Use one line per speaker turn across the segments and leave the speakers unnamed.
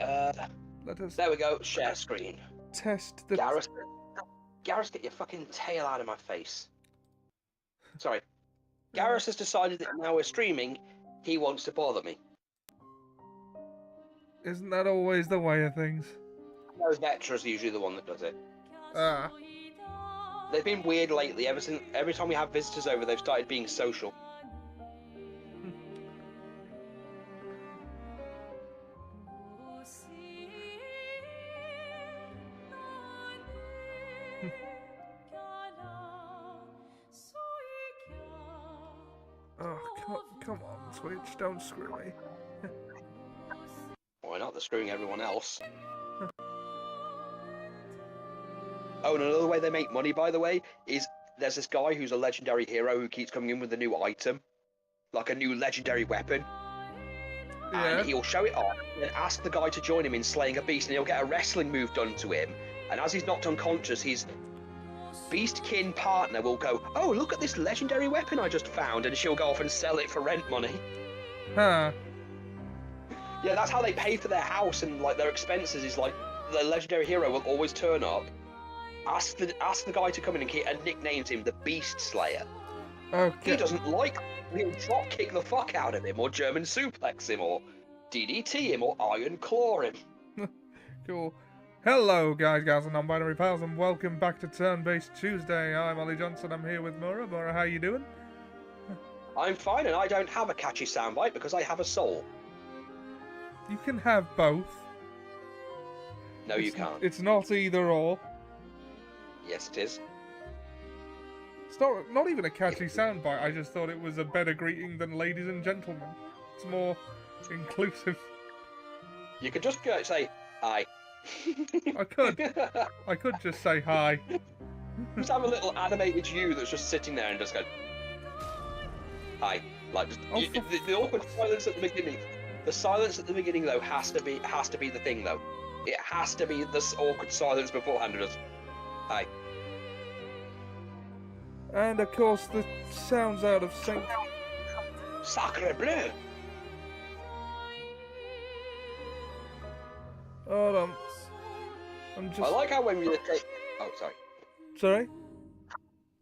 Okay,
Let us
there we go. Share screen.
test the...
Garrus, get your fucking tail out of my face. Sorry. Garrus has decided that now we're streaming, he wants to bother me.
Isn't that always the way of things?
No, Vectra's usually the one that does it.
Ah.
They've been weird lately. Every time we have visitors over, they've started being social.
Oh, come on, Switch, don't screw me.
Why not? They're screwing everyone else. Oh, and another way they make money, by the way, is there's this guy who's a legendary hero who keeps coming in with a new item, like a new legendary weapon.
Yeah.
And he'll show it off, and ask the guy to join him in slaying a beast, and he'll get a wrestling move done to him. And as he's knocked unconscious, his beastkin partner will go, "Oh, look at this legendary weapon I just found," and she'll go off and sell it for rent money.
Huh.
Yeah, that's how they pay for their house and like their expenses. Is like the legendary hero will always turn up, ask the guy to come in and nicknames him the Beast Slayer.
Okay.
He doesn't like. He'll drop kick the fuck out of him, or German suplex him, or DDT him, or Iron Claw him.
Cool. Hello, guys, gals, and non-binary pals, and welcome back to Turn-Based Tuesday. I'm Ollie Johnson. I'm here with Mura. Mura, how you doing?
I'm fine, and I don't have a catchy soundbite because I have a soul.
You can have both.
No, you can't.
It's not either or.
Yes, it is.
It's not even a catchy soundbite. I just thought it was a better greeting than ladies and gentlemen. It's more inclusive.
You could just go say hi.
I could just say hi.
Just have a little animated you that's just sitting there and just go hi. Like just, the awkward silence at the beginning. The silence at the beginning though has to be the thing though. It has to be this awkward silence beforehand. Just hi.
And of course the sounds out of sync.
Sacre bleu.
Hold on. I
like how when we oh, sorry.
Sorry?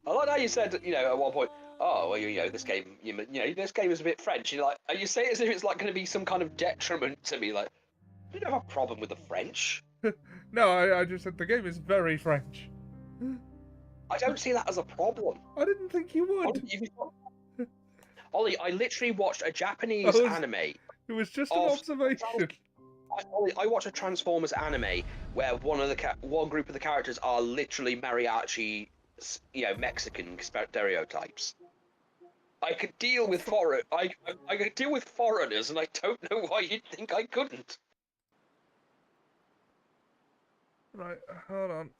I like how you said, at one point, oh, well, this game, this game is a bit French. You're like, you say it as if it's like going to be some kind of detriment to me. Like, you don't have a problem with the French.
No, I just said the game is very French.
I don't see that as a problem.
I didn't think you would.
Ollie, I literally watched a Japanese anime.
It was just an observation.
I watched a Transformers anime where one group of the characters are literally mariachi, Mexican stereotypes. I could deal with I could deal with foreigners, and I don't know why you'd think I couldn't.
Right, hold on.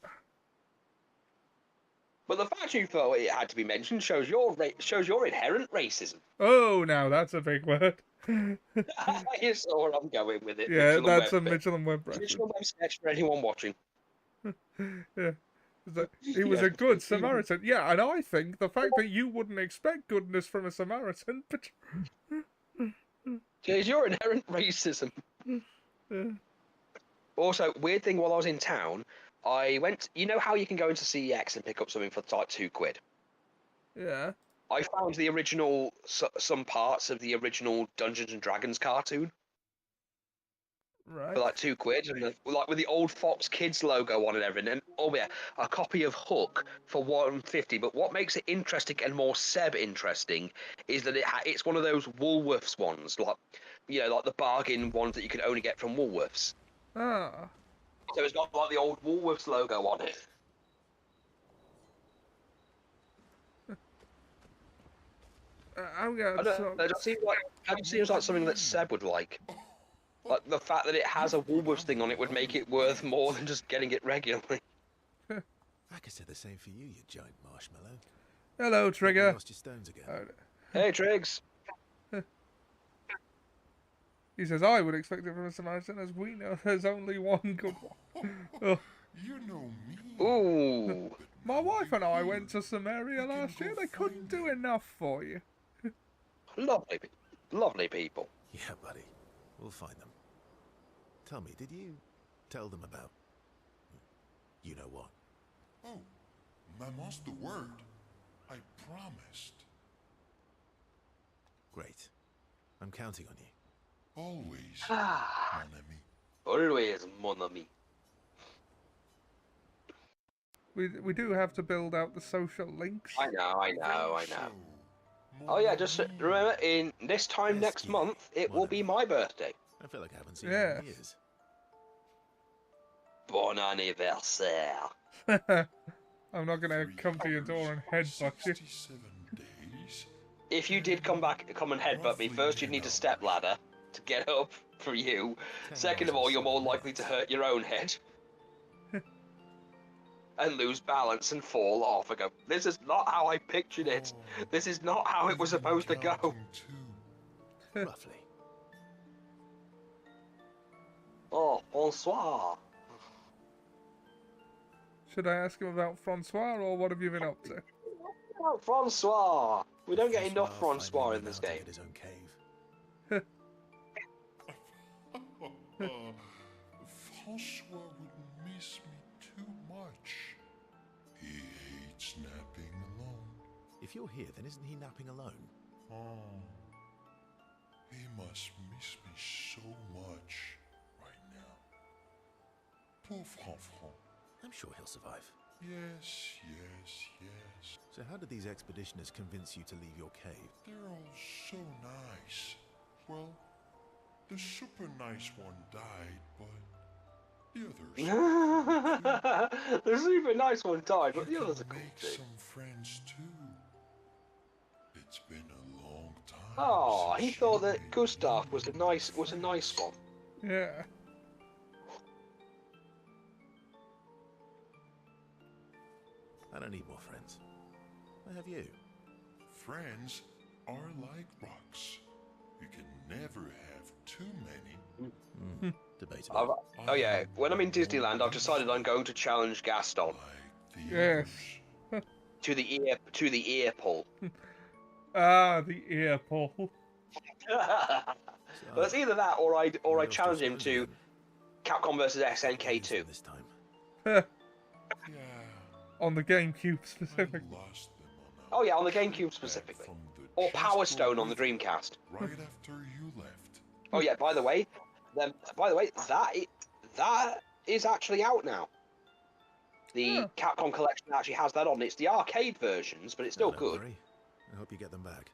But the fact you thought it had to be mentioned shows your inherent racism.
Oh, now that's a big word.
You saw where I'm going with it.
Yeah, that's a Mitchell and Webb reference.
Mitchell and Webb sketch for anyone watching.
Yeah. He was a good Samaritan. Yeah, and I think the fact that you wouldn't expect goodness from a Samaritan, but...
It's your inherent racism.
Yeah.
Also, weird thing, while I was in town, I went... You know how you can go into CEX and pick up something for like £2?
Yeah.
I found the original, some parts of the original Dungeons and Dragons cartoon.
Right.
For like £2, and like with the old Fox Kids logo on and everything. And oh yeah, a copy of Hook for £1.50. But what makes it interesting and more Seb interesting is that it's one of those Woolworths ones, like like the bargain ones that you can only get from Woolworths.
Ah.
So it's got like the old Woolworths logo on it.
I'm going to...
It seems like something that Seb would like. Like, the fact that it has a Woolworths thing on it would make it worth more than just getting it regularly.
I could say the same for you, you giant marshmallow.
Hello, Trigger.
You lost your stones again.
Hey, Triggs.
He says, I would expect it from a Samaritan, as we know there's only one good one. Oh.
You know me.
Ooh.
My wife and I went to Samaria last year. They couldn't do enough for you.
Lovely people.
Yeah, buddy. We'll find them. Tell me, did you tell them about... you know what?
Oh, my master word. I promised.
Great. I'm counting on you.
Always,
Ah,
mon ami.
always, mon ami.
We do have to build out the social links.
I know.
So,
Oh
mon
yeah, just
ami.
remember, in this time next
Esky,
month, it will
mon
be
ami.
my birthday.
I feel like I haven't seen you
Yes.
in years.
Bon anniversaire.
I'm not gonna come to your door and headbutt you.
67 days.
If you did come and headbutt me, first you'd need a step ladder to get up for you.
10
Second
hours
of all,
and
you're more
7
likely to
minutes.
hurt your own head. And lose balance and fall off and go, this is not how I pictured it. This is not how it was
I've been
supposed to go.
counting too.
Roughly.
Oh, bonsoir.
Should I ask him about Francois, or what have you been up to?
Oh, Francois. We don't get enough
finally
Francois in
moved
this
out to
game.
get his own cave.
Francois would miss me too much. He hates napping alone.
If you're here, then isn't he napping alone?
Oh, he must miss me so much right now. Poor Franfran.
I'm sure he'll survive.
Yes.
So how did these expeditioners convince you to leave your cave?
They're all so nice. Well, the super nice one died, but the others.
The super nice one died, but
You
the others are
can
cool
make
too.
some friends too. It's been a long time.
Oh, he
since
thought
you
that
made
Gustav
me
was a
my
nice
friends.
one.
Yeah.
I don't need more friends. I have you.
Friends are like rocks. You can never have too many.
Debatable.
Oh yeah, when I'm in Disneyland, I've decided I'm going to challenge Gaston
Like the
Yes.
others.
to the ear pull.
Ah, the ear pull.
Well, it's either that or I
You're
challenge him
still
to Capcom vs SNK
Lose
2.
them this time.
Yeah,
On the GameCube
I
specifically.
lost them on
Oh yeah, on the
trip
GameCube
back
specifically,
from the
or Power
Jasper
Stone on the
River
Dreamcast.
Right after you left.
Oh yeah, by the way, that is actually out now. The
Yeah.
Capcom collection actually has that on. It's the arcade versions, but it's still
Don't
good.
worry. I hope you get them back.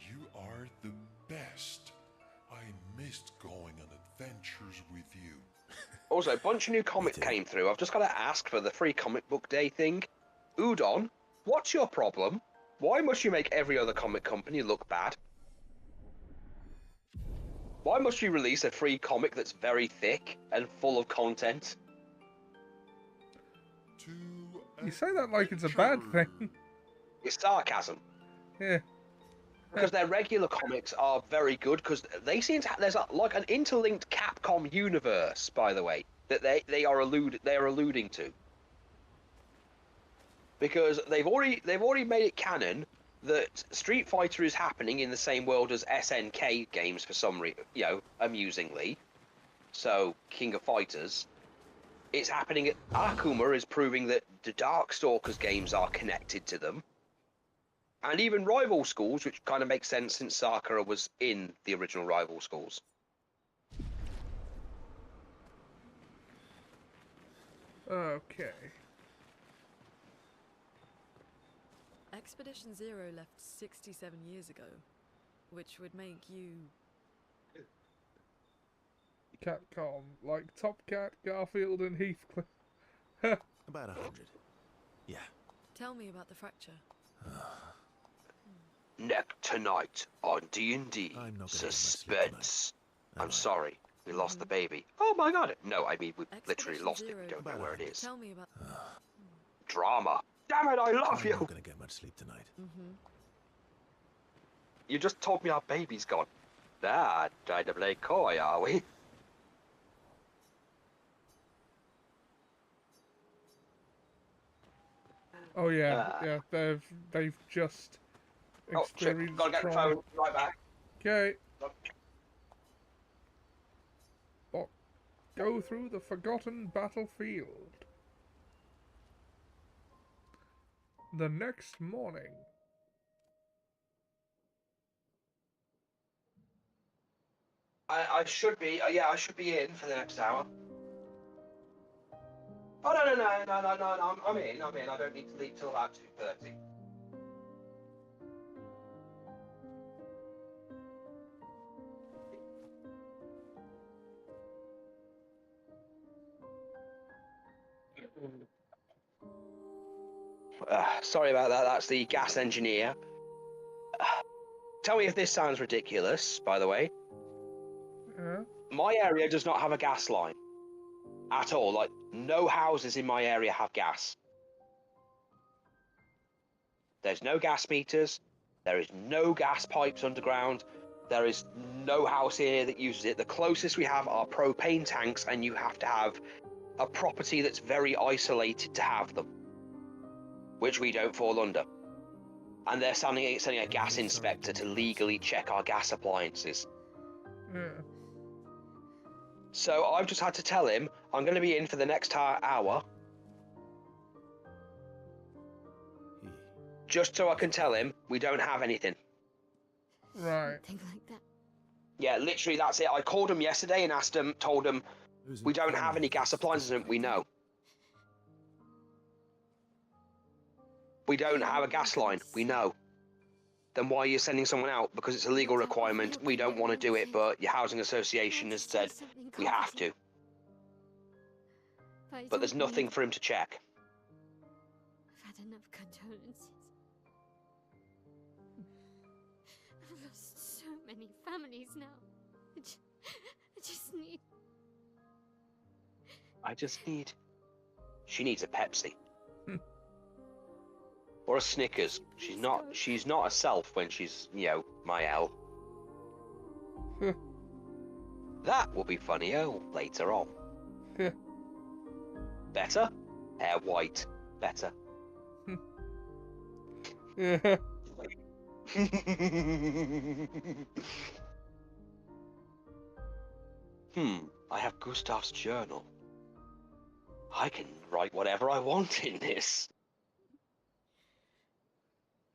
You are the best. I missed going on adventures with you.
Also, a bunch of new comics
too.
came through. I've just got to ask for the free comic book day thing. Udon, what's your problem? Why must you make every other comic company look bad? Why must you release a free comic that's very thick and full of content?
To
You say that like it's a bad thing.
adventure.
It's sarcasm.
Yeah.
Because their regular comics are very good, because they seem to there's like an interlinked Capcom universe, by the way, that they are alluding to. Because they've already made it canon that Street Fighter is happening in the same world as SNK games for some reason, amusingly. So King of Fighters, it's happening at Akuma is proving that the Darkstalkers games are connected to them. And even Rival Schools, which kind of makes sense since Sakura was in the original Rival Schools.
Okay.
Expedition Zero left 67 years ago, which would make you...
Capcom, like Top Cat, Garfield, and Heathcliff.
About 100. Yeah.
Tell me about the fracture.
Tonight on D&D
I'm not gonna get much sleep
Suspense.
Am
I'm
I?
sorry, we lost the baby. Oh my god! No, I mean we literally
Expedition
lost it.
Zero
We don't know
About
where it
100.
is.
Tell me about...
Drama. Damn it! I love
I'm
you.
not gonna get much sleep tonight.
You just told me our baby's gone. Ah, trying to play coy, are we?
Oh yeah, they've just
Oh shit!
experienced
Gotta get the
trauma.
phone. Right back.
Okay. go through the forgotten battlefield. The next morning.
I should be, yeah, I should be in for the next hour. Oh, no, I'm in. I don't need to leave till about 2:30. Sorry about that, that's the gas engineer. Tell me if this sounds ridiculous, by the way.
Yeah.
My area does not have a gas line. At all. Like, no houses in my area have gas. There's no gas meters. There is no gas pipes underground. There is no house here that uses it. The closest we have are propane tanks, and you have to have a property that's very isolated to have them, which we don't fall under. And they're sending a gas inspector to legally check our gas appliances.
Yeah.
So I've just had to tell him I'm going to be in for the next hour. Just so I can tell him we don't have anything.
Right.
Things like that.
Yeah, literally that's it. I called him yesterday and told him we don't have any gas appliances and we know. We don't have a gas line, we know. Then why are you sending someone out? Because it's a legal requirement. We don't want to do it, but your housing association has said we have to. But there's nothing for him to check.
I've had enough condolences. I've lost so many families now. I just need...
She needs a Pepsi. Or a Snickers. She's not herself when she's, my L. That will be funnier later on. Better? Hair white. Better.
Yeah.
I have Gustav's journal. I can write whatever I want in this.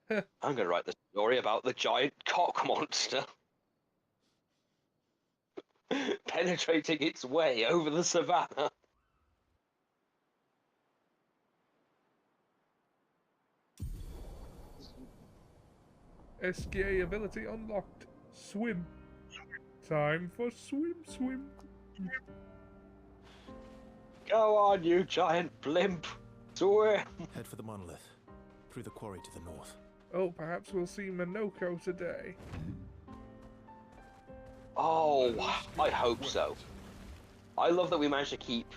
I'm going to write the story about the giant cock monster penetrating its way over the savannah.
SKA ability unlocked. Swim. Time for swim.
Go on, you giant blimp. Swim.
Head for the monolith. Through the quarry to the north.
Oh, perhaps we'll see Minoko today.
Oh, I hope so. I love that we managed to keep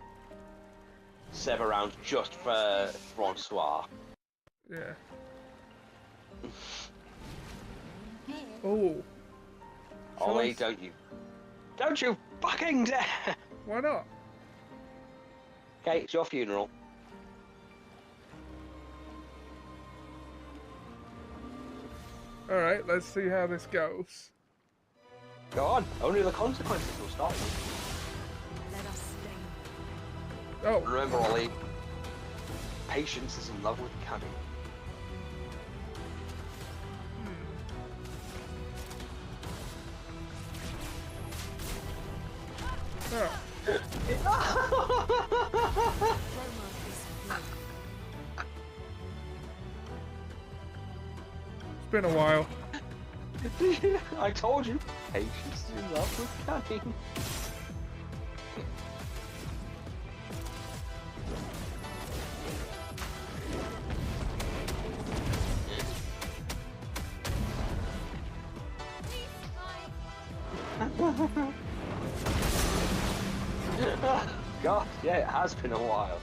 Sev around just for Francois.
Yeah. Oh.
Oh, wait, don't you fucking dare!
Why not?
Okay, it's your funeral.
Alright, let's see how this goes.
Go on, only the consequences will stop you.
Let us stay.
Oh.
Remember, Ollie, patience is in love with cunning.
Oh. It's been a while.
I told you, patience is in love with cunning. God, yeah, it has been a while.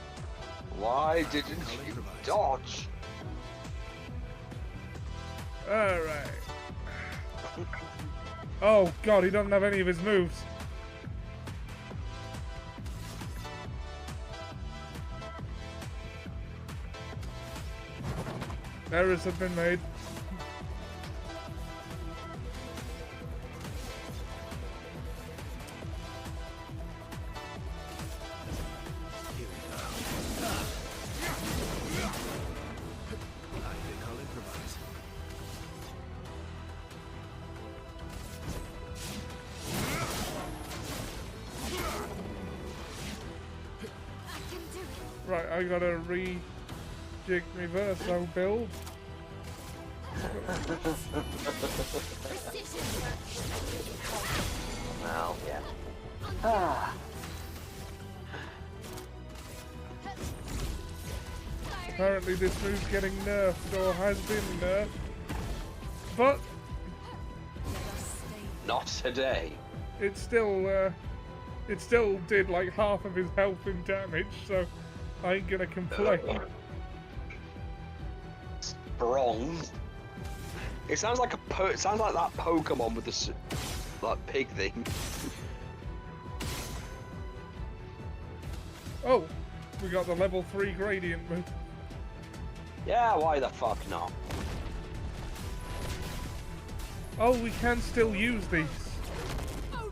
Why didn't you dodge?
Alright. Oh god, he doesn't have any of his moves. Errors have been made. Right, I gotta rejig my verso build.
Well, yeah. Ah.
Apparently this move's getting nerfed, or has been nerfed. But
Not today.
it still did like half of his health in damage, so I ain't gonna complain.
Strong. It sounds like it sounds like that Pokemon with the like pig thing.
Oh, we got the level 3 gradient move.
Yeah, why the fuck not?
Oh, we can still use these.
Okay.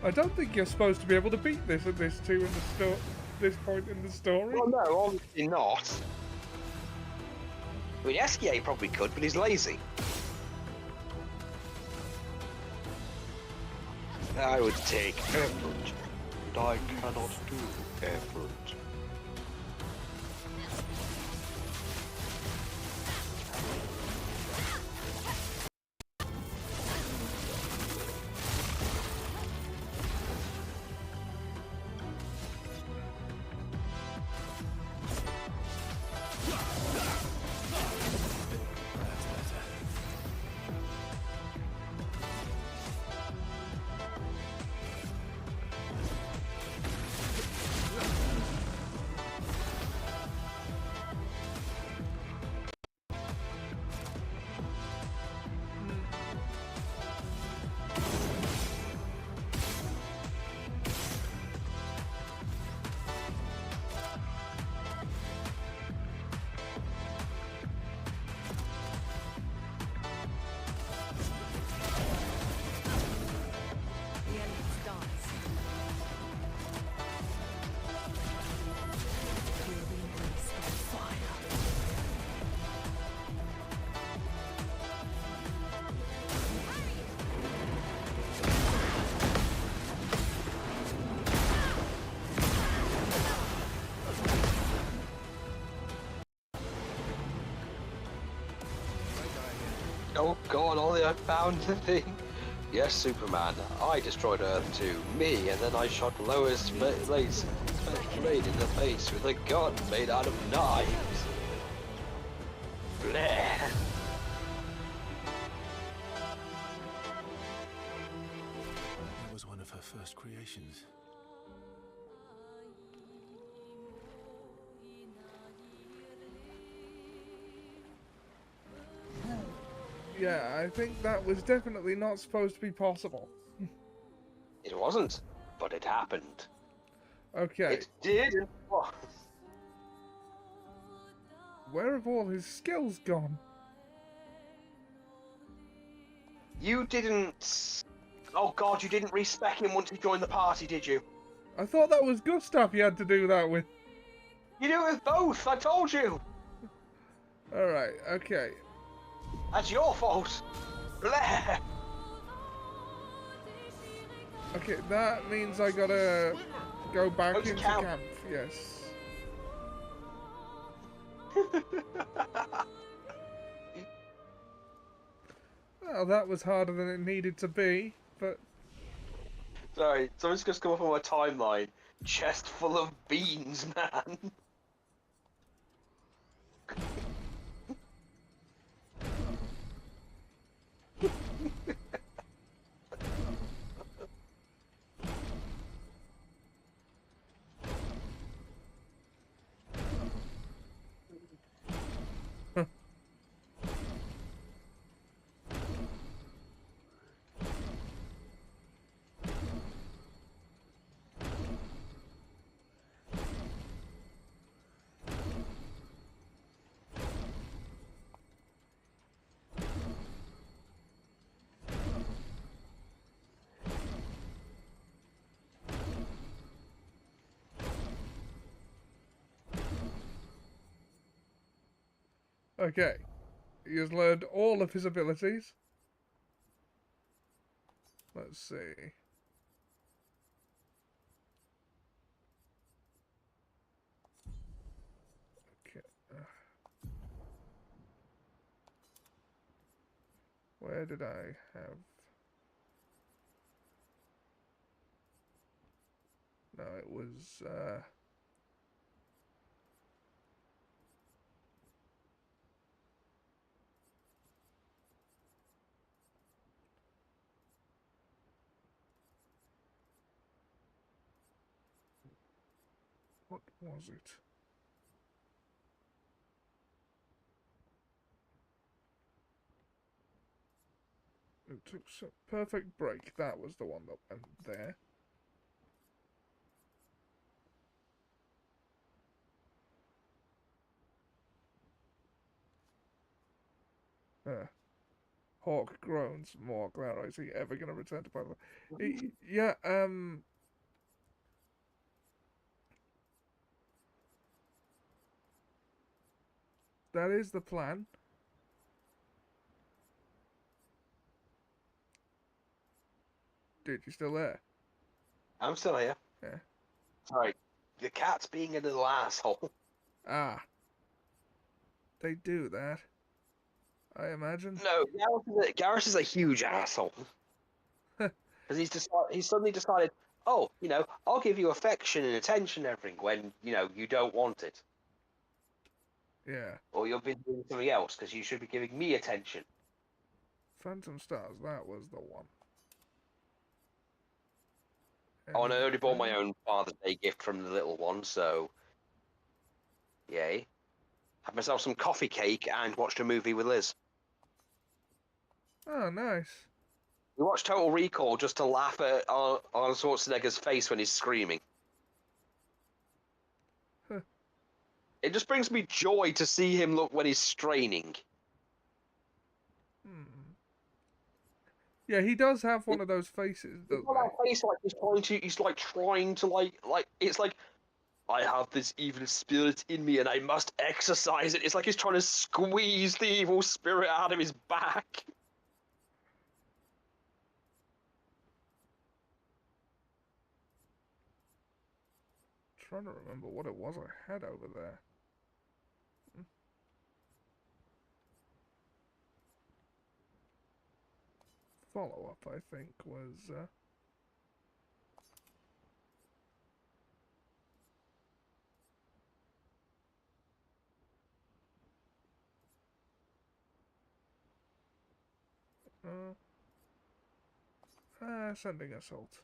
I don't think you're supposed to be able to beat this at this this point in the story.
Well, no, obviously not. I mean, SKA probably could, but he's lazy. I would take effort, but I cannot do effort.
The Elite dies. The arena is on fire.
Oh god, Ollie, I found the thing. Yes, Superman, I destroyed Earth too. Me, and then I shot Lois Lane in the face with a gun made out of knives. Bleh.
That was one of her first creations.
Yeah, I think that was definitely not supposed to be possible.
It wasn't, but it happened.
Okay,
It did. And what?
where have all his skills gone?
You didn't. Oh god, you didn't respec him once he joined the party, did you?
I thought that was Gustav you had to do that with.
You do it with both. I told you.
Alright, okay.
That's your fault. Bleh.
Okay, that means I gotta go back
Go to
into
camp.
camp, yes. Well, that was harder than it needed to be, but
Sorry, someone's just come up on my timeline. Chest full of beans, man.
Okay. He has learned all of his abilities. Let's see. Okay. Where did I have... No, it was... What was it? It took some perfect break. That was the one that went there. Hawk groans more. Clara, is he ever going to return to Pablo? Yeah, that is the plan. Dude, you still there?
I'm still here.
Yeah.
Sorry. The cat's being a little asshole.
Ah. They do that. I imagine.
No, Garrus is a huge asshole. Because he's suddenly decided, oh, I'll give you affection and attention and everything when, you don't want it.
Yeah.
Or you're busy doing something else because you should be giving me attention.
Phantom Stars, that was the one.
Oh, and I already bought my
Anything?
own Father's Day gift from the little one, so... Yay. Had myself some coffee cake and watched a movie with Liz.
Oh, nice.
We watched Total Recall just to laugh at Arnold Schwarzenegger's face when he's screaming.
Huh.
It just brings me joy to see him look when he's straining.
Hmm. Yeah, he does have one of those faces, doesn't
He's got that face like he's trying to it's like, I have this evil spirit in me and I must exercise it. It's like he's trying to squeeze the evil spirit out of his back.
Trying to remember what it was I had over there. Follow-up, I think, was... Sending assault.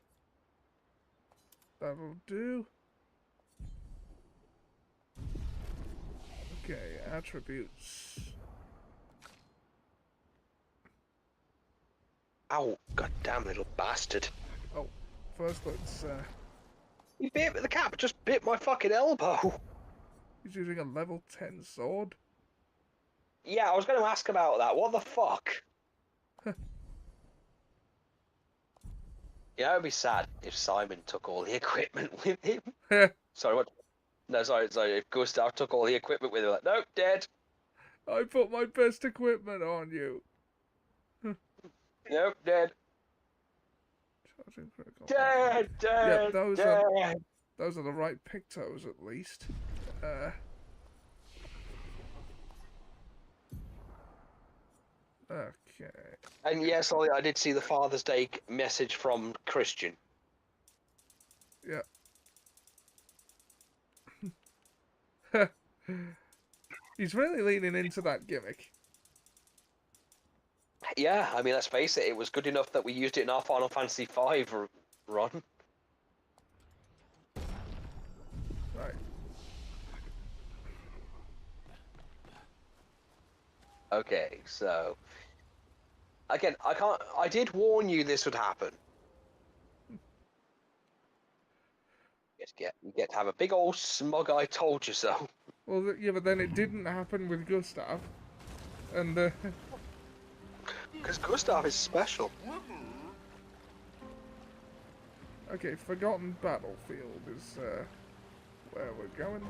That'll do. Okay, attributes.
Ow, goddamn little bastard.
Oh, first let's,
The cat just bit my fucking elbow.
he's using a level 10 sword?
Yeah, I was going to ask about that. What the fuck? Yeah, it would be sad if Simon took all the equipment with him. Sorry, what? No, sorry. If Gustav took all the equipment with him, like, nope, dead.
I put my best equipment on you.
Nope, dead.
Charging critical.
Dead,
Yeah,
dead, dead.
those are the right pictos at least. Okay.
And yes, Ollie, I did see the Father's Day message from Christian.
Yeah. He's really leaning into that gimmick.
Yeah, I mean, let's face it, it was good enough that we used it in our Final Fantasy V run.
Right.
Okay, so... Again, I did warn you this would happen. You get to have a big old smug I told you so.
Well, yeah, but then it didn't happen with Gustav. And,
Because Gustav is special.
okay, Forgotten Battlefield is, where we're going.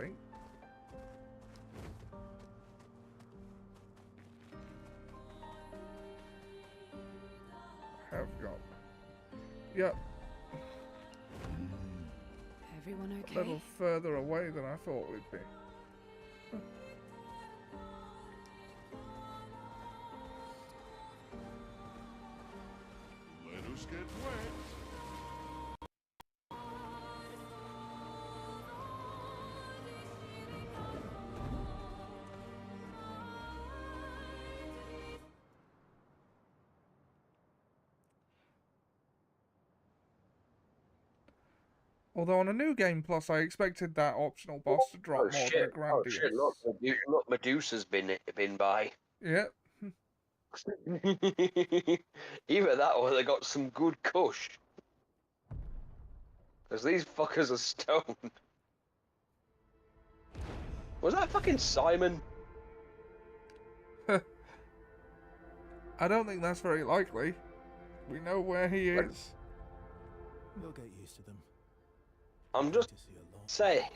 think. Have got. Yep,
Everyone
a
okay?
little further away than I thought we'd be.
Let us get wet.
Although on a new game plus, I expected that optional boss to drop
Oh
more than a
shit! Oh
Grandiose.
shit! Look, Medusa's been by.
Yep.
Either that or they got some good kush. Because these fuckers are stoned. Was that fucking Simon?
I don't think that's very likely. We know where he is.
You'll get used to them.
I'm just
To see a lot.
saying.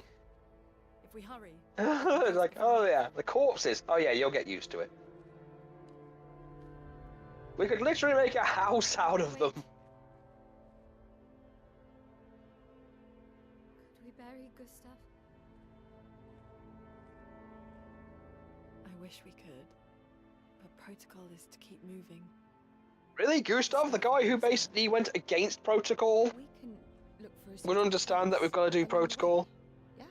If we hurry.
It's like, oh yeah, the corpses. Oh yeah, you'll get used to it. We could literally make a house out of them.
Could we bury Gustav?
I wish we could. But protocol is to keep moving.
Really, Gustav, the guy who basically went against protocol,
We can look for a
would
suitable
understand that
place
we've got to do
along the way.
protocol.
Yeah.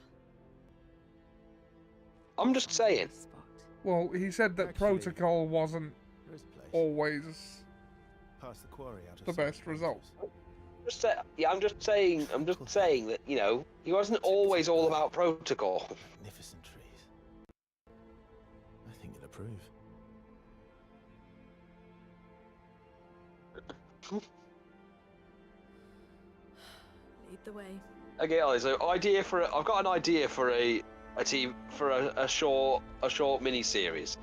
I'm just saying.
Nice spot.
Well, he said that
Actually-
protocol wasn't
There is a place.
always
Past the quarry out of
the
sight
best
of
result.
Moses.
I'm just saying that, you know, he wasn't always all about protocol.
Magnificent trees. I think you'll approve.
Lead the way.
Okay, Ollie, so I've got an idea for a short mini series.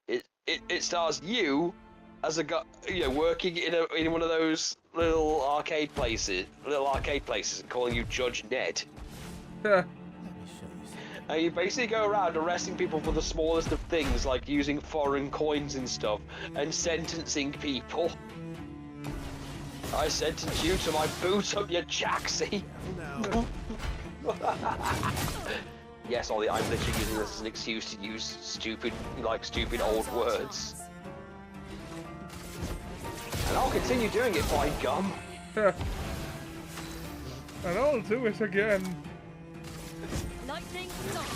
It stars you as a guy, you know, working in one of those little arcade places, and calling you Judge Ned.
Let me show you something.
And you basically go around arresting people for the smallest of things, like using foreign coins and stuff, and sentencing people. I sentence you to my boot up your jacksie.
Now,
Yes, Ollie, I'm literally using this as an excuse to use stupid old words. And I'll continue doing it, by gum.
And I'll do it again.
Lightning stop.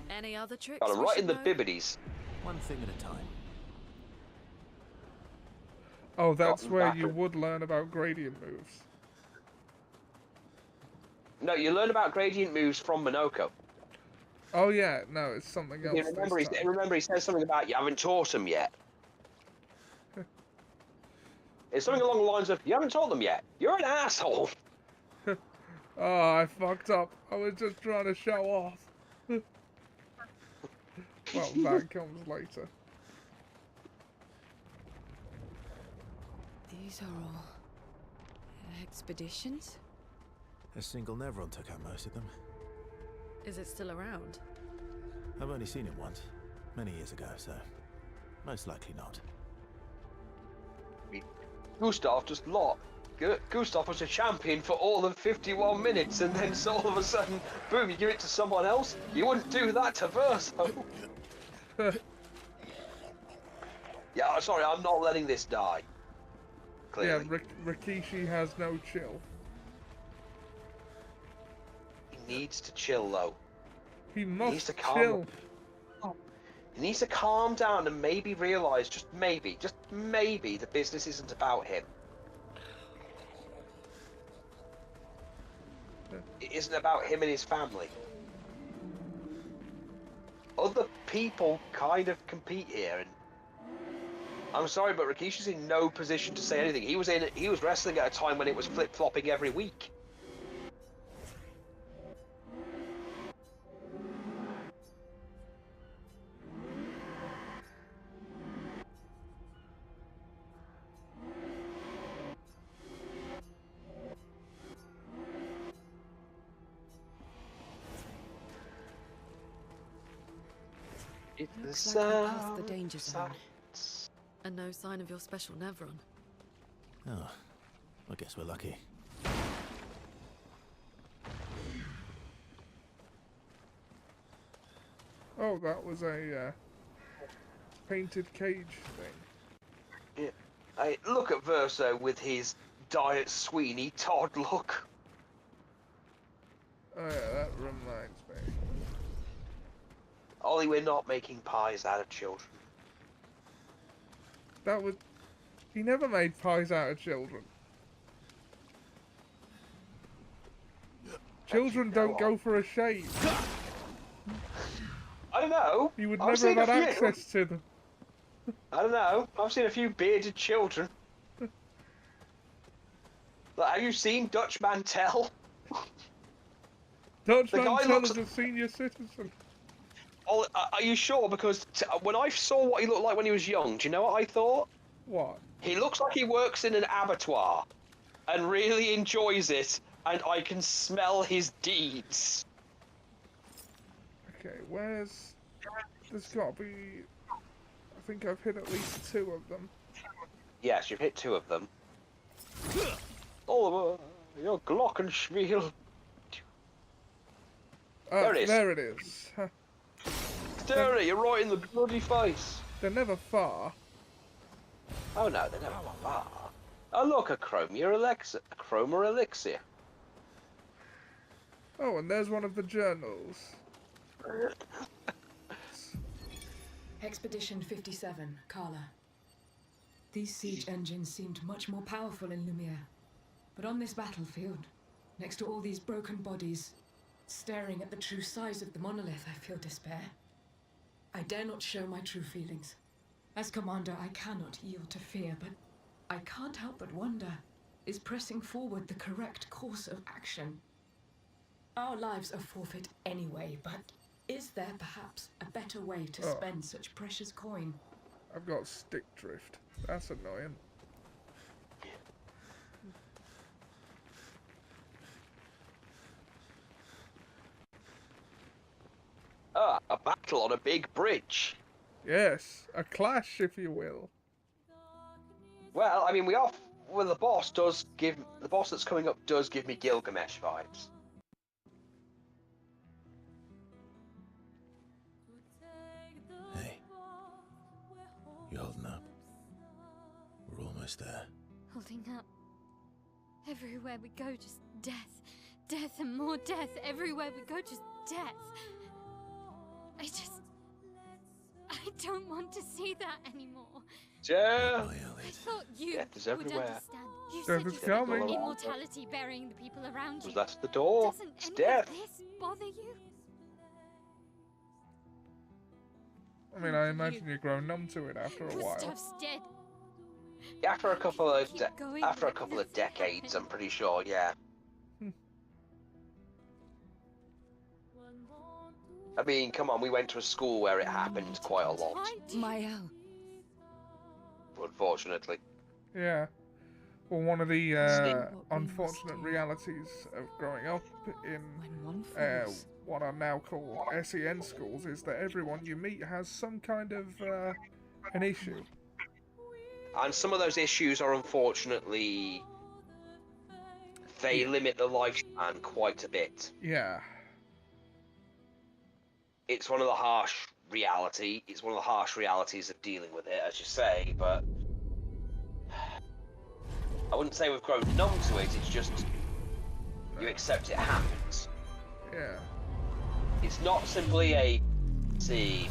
Any other tricks?
Got him
we
right
should
in the
know?
bibbities.
one thing at a time.
Oh, that's
Gotten
where
back
you
at-
would learn about gradient moves.
No, you learn about gradient moves from Minoko.
Oh yeah, no, it's something else.
You remember,
this time.
he says something about you haven't taught him yet. It's something along the lines of, you haven't taught them yet. You're an asshole.
Oh, I fucked up. I was just trying to show off. Well, that comes later.
These are all expeditions.
A single Nevron took out most of them.
Is it still around?
I've only seen it once, many years ago, so most likely not.
Gustav just lost. Gustav was a champion for all of 51 minutes, and then so all of a sudden, boom, you give it to someone else? You wouldn't do that to Verso. Yeah, sorry, I'm not letting this die.
Yeah,
Clearly.
Rikishi has no chill.
He needs to chill, though.
He
needs
must
to calm
chill.
He needs to calm down and maybe realise, just maybe, the business isn't about him. It isn't about him and his family. Other people kind of compete here, and I'm sorry, but Rikishi's in no position to say anything. He was wrestling at a time when it was flip-flopping every week.
Looks like we're past the danger zone. And no sign of your special Nevron.
Oh, I guess we're lucky.
Oh, that was a painted cage thing.
Yeah. Hey, look at Verso with his Diet Sweeney Todd look.
Oh yeah, that reminds me.
Ollie, we're not making pies out of children.
That was... He never made pies out of children. Children don't go for a shave.
I don't know.
He would
I've
never
seen
have
a
had
few.
access to them.
I don't know. I've seen a few bearded children. Like, have you seen Dutch Mantel?
Dutch
The guy
Mantel
looks-
is a senior citizen.
Oh, are you sure? Because when I saw what he looked like when he was young, do you know what I thought?
What?
He looks like he works in an abattoir and really enjoys it, and I can smell his deeds.
Okay, where's... There's gotta be... I think I've hit at least 2 of them.
Yes, you've hit 2 of them. Oliver, your Glockenspiel.
Ah,
There it is.
There it is. Huh.
Stare at it, you're right in the bloody face.
They're never far.
Oh no, they never went far. Oh look, a chroma elixir. A chroma elixir.
Oh, and there's one of the journals.
Expedition 57, Carla. These siege engines seemed much more powerful in Lumiere. But on this battlefield, next to all these broken bodies, staring at the true size of the monolith, I feel despair. I dare not show my true feelings. As commander, I cannot yield to fear, but I can't help but wonder, is pressing forward the correct course of action? Our lives are forfeit anyway, but is there perhaps a better way to spend such precious coin?
I've got stick drift. That's annoying.
Ah, a battle on a big bridge.
Yes, a clash, if you will.
Well, I mean, well, the boss that's coming up does give me Gilgamesh vibes.
Hey, you holding up? We're almost there.
Holding up. Everywhere we go, just death. Death and more death. Everywhere we go, just death. I don't want to see that anymore.
Yeah.
Oh, yeah,
I thought you
Death is
would
everywhere.
understand. You
Death
said
is
you
coming.
felt immortality burying the people around you.
That's the door.
Doesn't
It's
any
death.
of this bother you?
I mean, I imagine you grow numb to it after a while.
Gustav's dead.
After a couple of
Keep going
after a
like
couple of
nothing
decades,
happened.
I'm pretty sure. Yeah. I mean, come on, we went to a school where it happened quite a lot,
Mael.
unfortunately.
Yeah. Well, one of the
What we
unfortunate
must do.
realities of growing up in
When one falls,
what are now called SEN schools is that everyone you meet has some kind of an issue.
And some of those issues are unfortunately, they limit the lifespan quite a bit.
Yeah.
It's one of the harsh It's one of the harsh realities of dealing with it, as you say. But I wouldn't say we've grown numb to it. It's just you accept it happens.
Yeah.
It's not simply a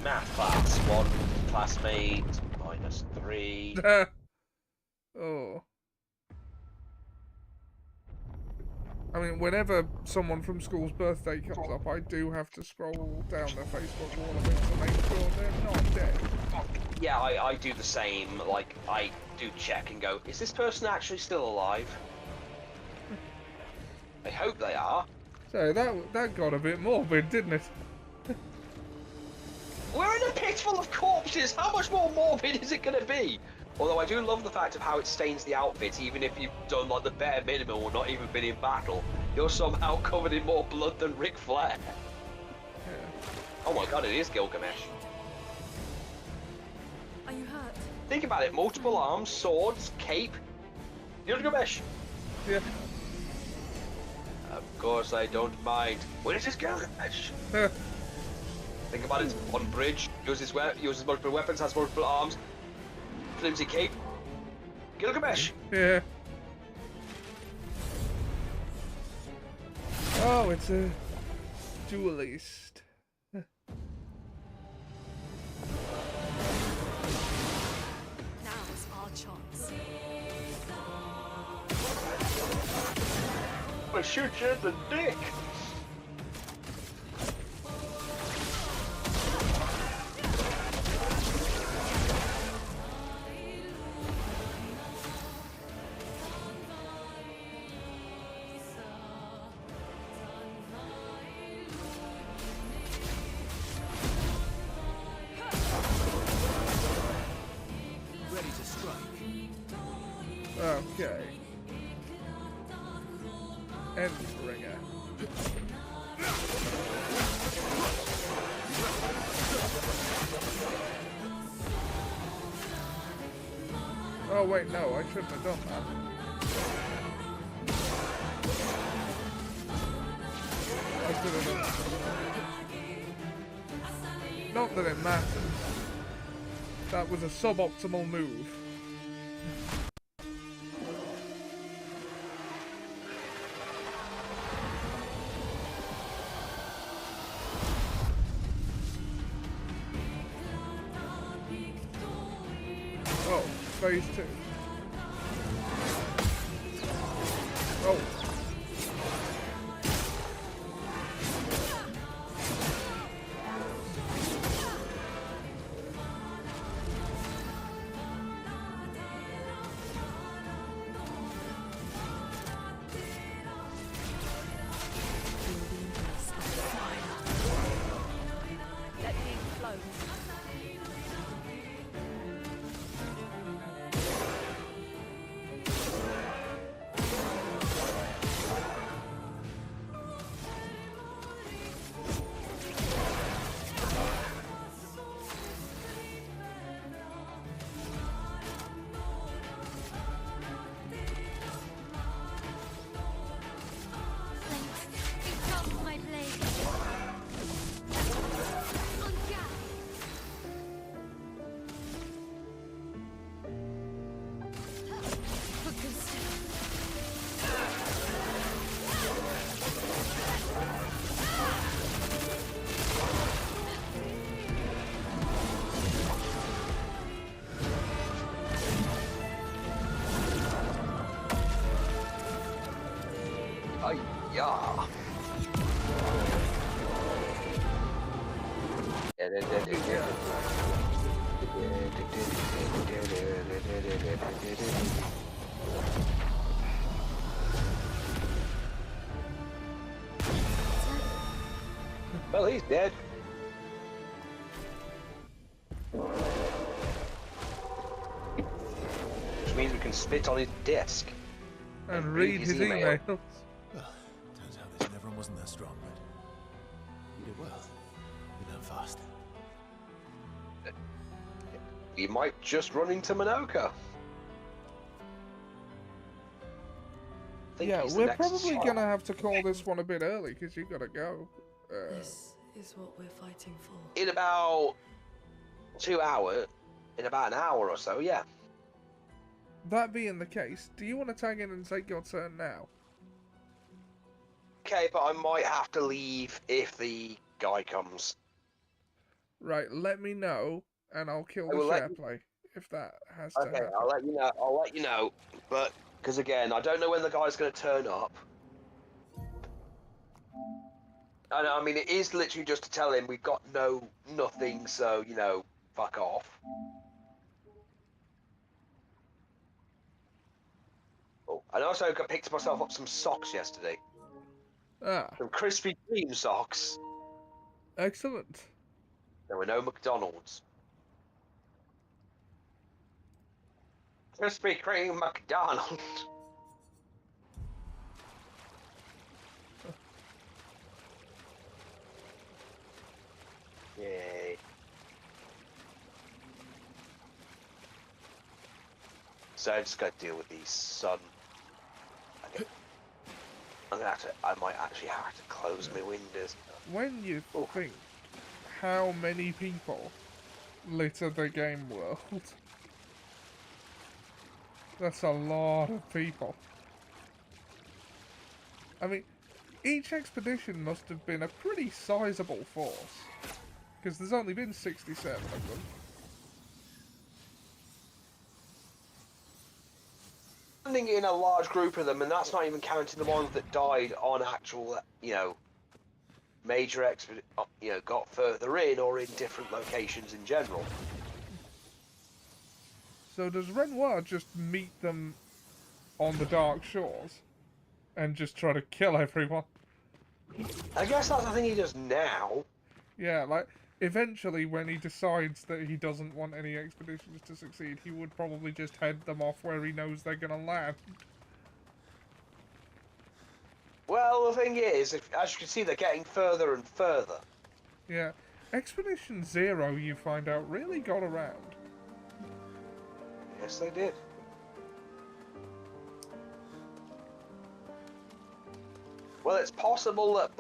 math class. 1 classmate -3.
Oh. I mean, whenever someone from school's birthday comes up, I do have to scroll down their Facebook wall a bit to make sure they're not dead.
Yeah, I do the same. Like, I do check and go, is this person actually still alive? I hope they are.
So that got a bit morbid, didn't it?
We're in a pit full of corpses. How much more morbid is it going to be? Although I do love the fact of how it stains the outfit, even if you've done like the bare minimum or not even been in battle. You're somehow covered in more blood than Ric Flair.
Yeah.
Oh my god, it is Gilgamesh. Think about it, multiple arms, swords, cape. Gilgamesh!
Yeah.
Of course I don't mind. Where is this Gilgamesh? Think about it, on bridge, uses multiple weapons, has multiple arms, flimsy cape. Gilgamesh!
Yeah. Oh, it's a duelist.
Now's our chance.
I'll shoot you in the dick!
Ready to strike.
Okay. Endbringer. Oh wait, no, I shouldn't have done that. I should have done that. Not that it matters. That was a suboptimal move. Oh, phase 2. Oh.
Let the ink flow.
Become my blade. On gap. For good step.
Ay, yeah. Well, he's dead. Which means we can spit on his desk.
And read his emails.
Well, turns out this Nevron wasn't that strong, but you did well. You learn fast.
We might just run into Minoka.
Yeah, we're probably gonna have to call this one a bit early because you gotta go.
This is what we're fighting for.
In about 2 hours, in about an hour or so, yeah.
That being the case, do you want to tag in and take your turn now?
Okay, but I might have to leave if the guy comes.
Right, let me know, and I'll kill
I
the
will let
share
you-
play if that has to
Okay,
happen.
I'll let you know. I'll let you know. But because again, I don't know when the guy's going to turn up. And I mean, it is literally just to tell him we've got nothing, so fuck off. Oh, and also I picked myself up some socks yesterday.
Ah,
Some Krispy Kreme socks.
excellent.
There were no McDonald's. Krispy Kreme McDonald's. Yay. So I just got to deal with these, son. Okay. I might actually have to close my windows.
When you think how many people litter the game world, that's a lot of people. I mean, each expedition must have been a pretty sizable force, because there's only been 67 of them.
Standing in a large group of them, and that's not even counting the ones that died on actual, major got further in or in different locations in general.
So does Renoir just meet them on the Dark Shores and just try to kill everyone?
I guess that's the thing he does now.
Yeah, like, eventually when he decides that he doesn't want any expeditions to succeed, he would probably just head them off where he knows they're gonna land.
Well, the thing is, as you can see, they're getting further and further.
Yeah. Expedition Zero, you find out, really got around.
Yes, they did. Well, it's possible that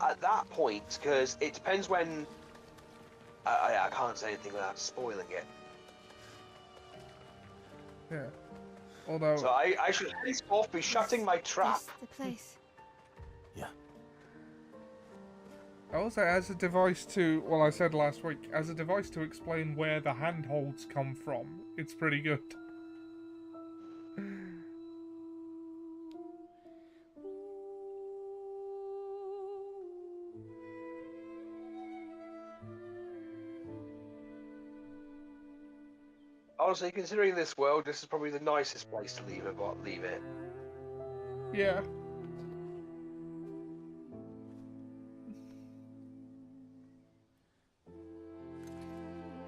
at that point, because it depends when... I can't say anything without spoiling it.
Yeah. Although...
So I should henceforth be shutting my trap.
This the place.
Yeah.
Also, as a device to... Well, I said last week, as a device to explain where the handholds come from, it's pretty good.
Honestly, considering this world, this is probably the nicest place to leave it.
Yeah.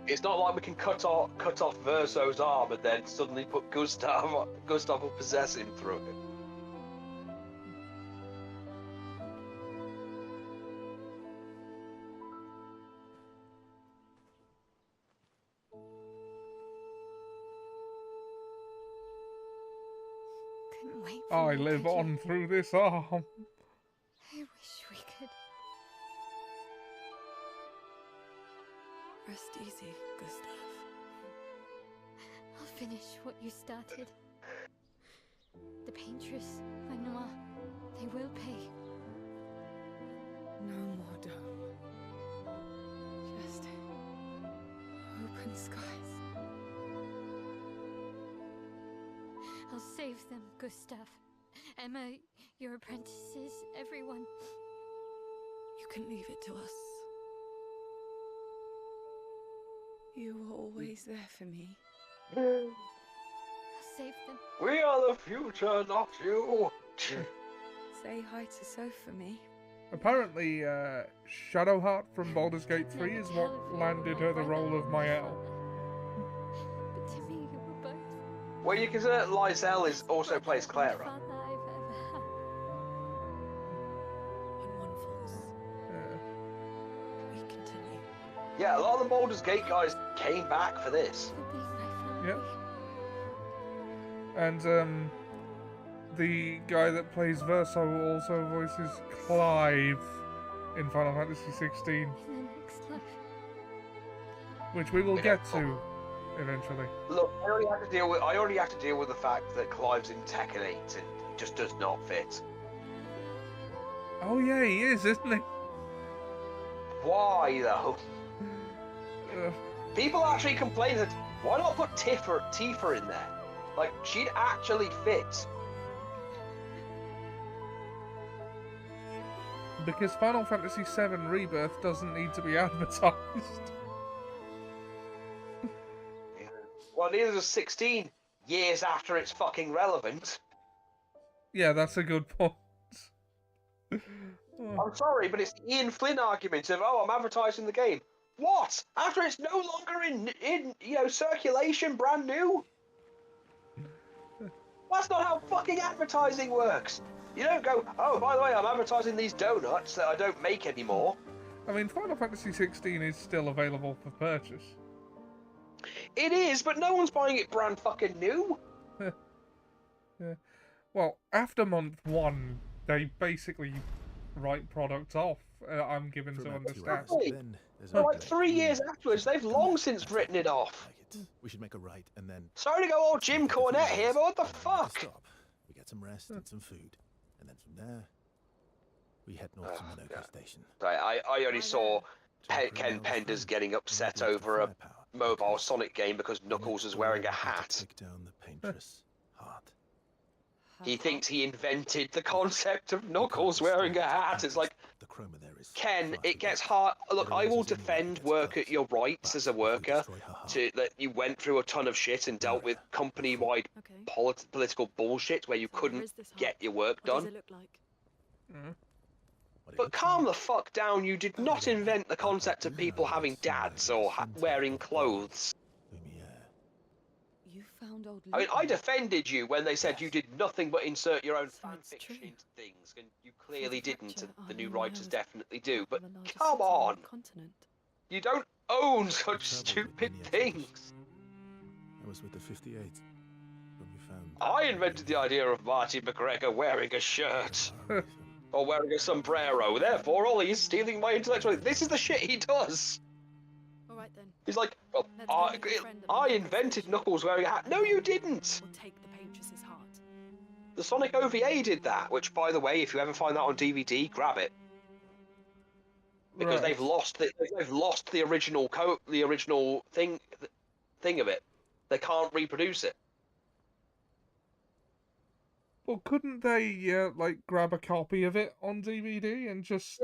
It's not like we can cut off Verso's arm and then suddenly put Gustav will possess him through it.
Couldn't wait for
I
you,
live
could you?
on through this arm.
I wish we could.
Rest easy, Gustav.
I'll finish what you started. The paintress, Renoir, they will pay.
No more dome. Just open skies.
I'll save them, Gustav. Emma, your apprentices, everyone.
You can leave it to us. You were always there for me.
I'll save them.
We are the future, not you.
Say hi to Soph for me.
Apparently, Shadowheart from Baldur's Gate 3 is what landed her the role of Mael.
But to me, you were both
Well, you consider that Lysel also plays
the
Clara.
father I've ever had.
When one falls, we continue.
Yeah, a lot of the Baldur's Gate guys came back for this.
You'll be my family.
Yep. And, the guy that plays Verso also voices Clive in Final Fantasy XVI,
In the next life.
which we will get to eventually.
Look, I already have to deal with the fact that Clive's in Tekken 8 and it just does not fit.
Oh yeah, he is, isn't he?
Why though?
Ugh.
People actually complain that why not put Tifa in there? Like she'd actually fit.
Because Final Fantasy VII Rebirth doesn't need to be advertised.
Well, neither does 16 years after it's fucking relevant.
Yeah, that's a good point.
I'm sorry, but it's the Ian Flynn argument of, oh, I'm advertising the game. What? After it's no longer in circulation, brand new? That's not how fucking advertising works. You don't go, oh, by the way, I'm advertising these donuts that I don't make anymore.
I mean, Final Fantasy XVI is still available for purchase.
It is, but no one's buying it brand fucking new.
Yeah. Well, after month 1, they basically write product off. I'm given
For
to
about 2
understand.
hours.
Hey,
Then there's
For
a
like
break.
3 years afterwards, they've long since
That's
written it off.
Like it. We should make a right and then
Sorry to go all
we
Jim
take a few
Cornette
days,
here, but what the
and then we make a
fuck?
stop. We get some rest and some food. And then from there we head north to Minoko
God.
Station.
Sorry, I only saw
To recruit
Ken
our old
Penders
friend
getting
who
upset
neglected
over a
firepower
mobile
because
Sonic game because
we need
Knuckles is
all
wearing a
we can to
hat.
take down the paintress heart.
He thinks he invented the concept of
We can't
Knuckles
destroy
wearing a
it.
hat. It's like,
The chroma there is
Ken,
far too
it gets
big.
hard. Look,
It
I will
erases anyone who
defend
gets
work
close.
at your rights
But
as a
if we
worker
destroy her heart,
to that you went through a ton of shit and dealt with company-wide
Okay.
political bullshit where you
So where
couldn't
is this heart?
get your work
What does
done.
it look like?
what it
But
looks
calm
like,
the fuck down. You did
I
not
don't know,
invent the
but I
concept
do
of people
know that
having
it's somewhere
dads
in the
or
center
wearing
of all
clothes.
Lumiere.
You found old
I mean, I
Lumiere.
defended you when they said
Yes.
you did nothing but insert your own
So
fan
it's
fiction
true.
into things, and you
For
clearly
the
didn't,
fracture,
and the new
Lumiere
writers
was
definitely do. But
the largest
come
city on
on,
the continent.
you don't own
We
such
traveled with
stupid
many
things.
exhibits. I was with the 58 when we found.
I invented the idea of Marty McGregor wearing a shirt or wearing a sombrero. Therefore, Ollie is stealing my intellectual. This is the shit he does.
All right then.
He's like, well,
Let's go meet your friend at
I
Minoko
invented
Station.
Knuckles wearing a hat.
And
No, you
then
didn't.
We'll take the paintress's heart.
The Sonic OVA did that, which, by the way, if you ever find that on DVD, grab it. Because
Right.
they've lost the original thing of it. They can't reproduce it.
Well, couldn't they like grab a copy of it on DVD and just?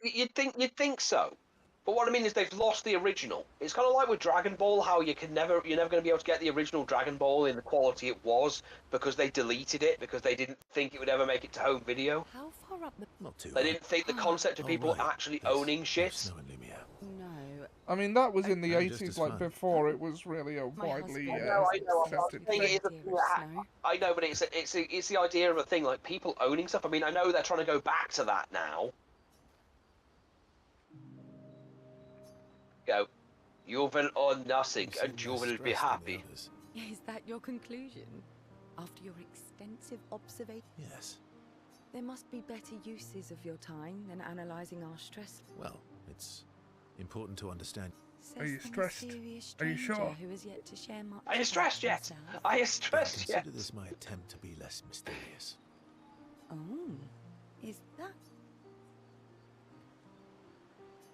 You'd think so. But what I mean is they've lost the original. It's kind of like with Dragon Ball, how you're never going to be able to get the original Dragon Ball in the quality it was because they deleted it because they didn't think it would ever make it to home video.
How far up the...
Not too.
They didn't think the concept of
Oh,
people
right.
actually
There's
owning
no
shit.
snow in Lumiere.
No.
I mean, that was in the
No, just
80s,
as
like
fun.
before it was really a
My
widely
husband
I know, I'm not
accepted
saying
thing.
it is a
Idea
thing
of
that
snow.
I know, but it's the idea of a thing like people owning stuff. I mean, I know they're trying to go back to that now. Go, you will own nothing,
You seem
and you
less
will be
stressed than the
happy.
others.
Is that your conclusion? After your extensive observation?
Yes.
There must be better uses of your time than analysing our stress.
Well, it's important to understand.
Are you
Says the
stressed?
mysterious
Are you
stranger
sure?
Who has yet to share much
Are you
about
stressed yet?
himself.
Are you
Then
stressed yet?
consider this my attempt to be less mysterious.
Oh, is that...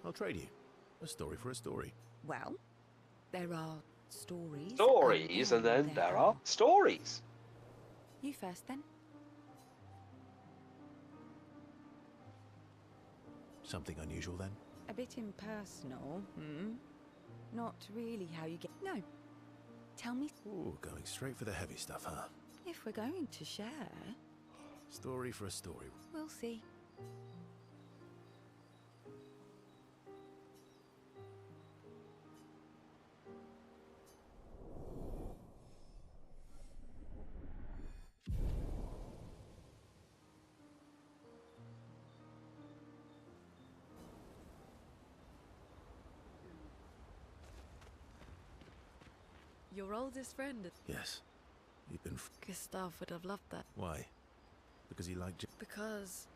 I'll trade you. A story for a story.
Well, there are stories.
Stories, and then there are stories.
You first, then.
Something unusual then?
A bit impersonal, Not really how you get... No. Tell me
Ooh, going straight for the heavy stuff, huh?
if we're going to share.
Story for a story.
We'll see. Your oldest friend,
Yes. You've been.
Gustav, would have loved that.
Why? Because he liked you.
Because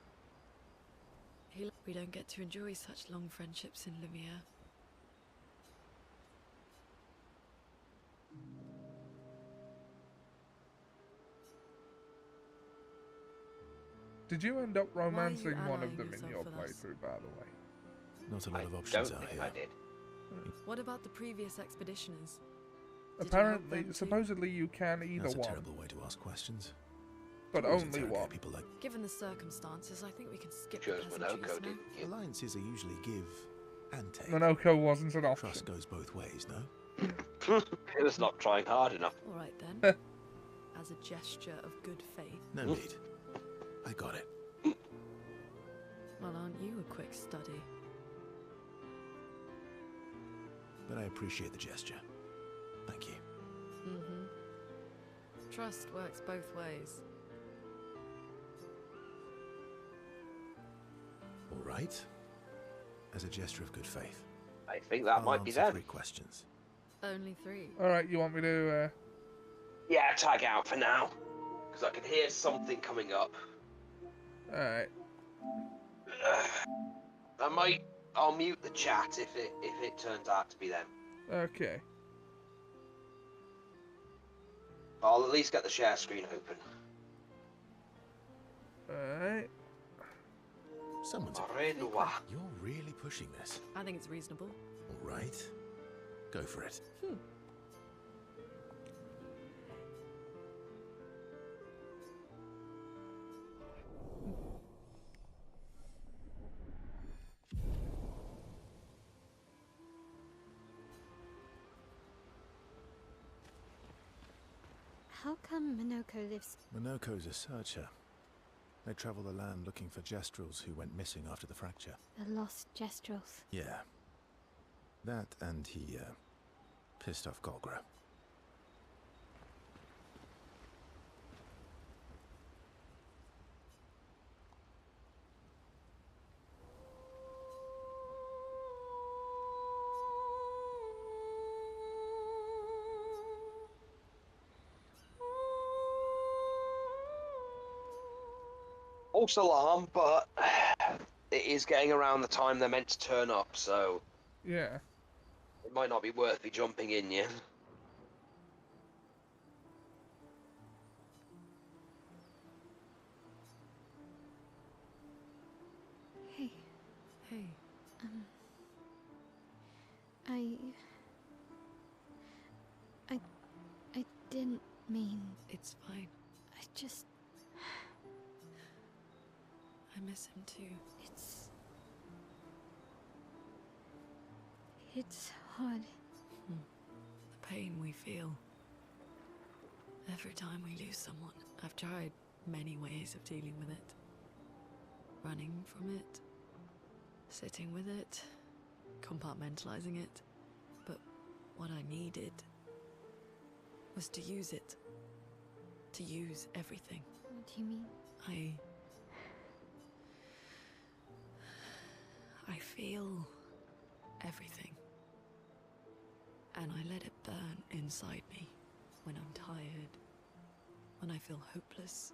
we don't get to enjoy such long friendships in Lumiere.
Did you end up romancing one of
allying
them in your
yourself with us?
playthrough, by the way?
Not a lot
I
of
don't
options out
think
here.
I did.
What about the previous expeditioners? Did you help
Apparently,
them too?
supposedly you can either
That's a
one,
terrible way to ask questions.
but
Always
only
interrogate
one.
people like
Given the circumstances, I think we can skip the
Chose
pleasantries
Minoko,
now.
didn't you?
alliances are usually give and take.
Minoko wasn't an option.
Trust goes both ways, no?
It was not trying hard enough.
All right then. As a gesture of good faith.
No need. I got it.
Well, aren't you a quick study?
But I appreciate the gesture. Thank you.
Trust works both ways.
All right. As a gesture of good faith.
I think that
I'll
might be
answer
them.
3 questions.
Only 3.
Alright, you want me to
Yeah, tag out for now. Because I can hear something coming up.
Alright.
I'll mute the chat if it turns out to be them.
Okay.
I'll at least get the share screen open.
Alright.
Someone's.
Renoir.
You're really pushing this.
I think it's reasonable.
All right. Go for it.
How come Minoko lives?
Monoko's a searcher. They travel the land looking for Jestrels who went missing after the fracture.
The lost Jestrels.
Yeah. That and he, pissed off Golgra.
False alarm, but it is getting around the time they're meant to turn up, so
Yeah.
it might not be worth me jumping in yet.
Hey,
Hey,
I didn't mean.
it's fine.
I just.
I miss him too.
It's hard.
The pain we feel. Every time we lose someone. I've tried many ways of dealing with it. Running from it. Sitting with it. Compartmentalizing it. But what I needed was to use it. To use everything.
What do you mean?
I feel everything. And I let it burn inside me when I'm tired, when I feel hopeless,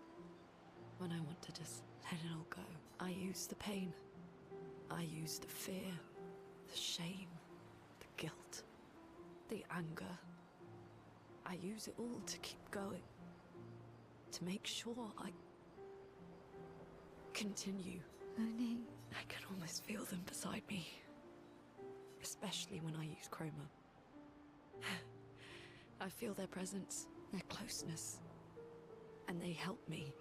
when I want to just let it all go. I use the pain. I use the fear, the shame, the guilt, the anger. I use it all to keep going, to make sure I continue.
Monet.
I can almost feel them beside me, especially when I use chroma. I feel their presence, their closeness, and they help me.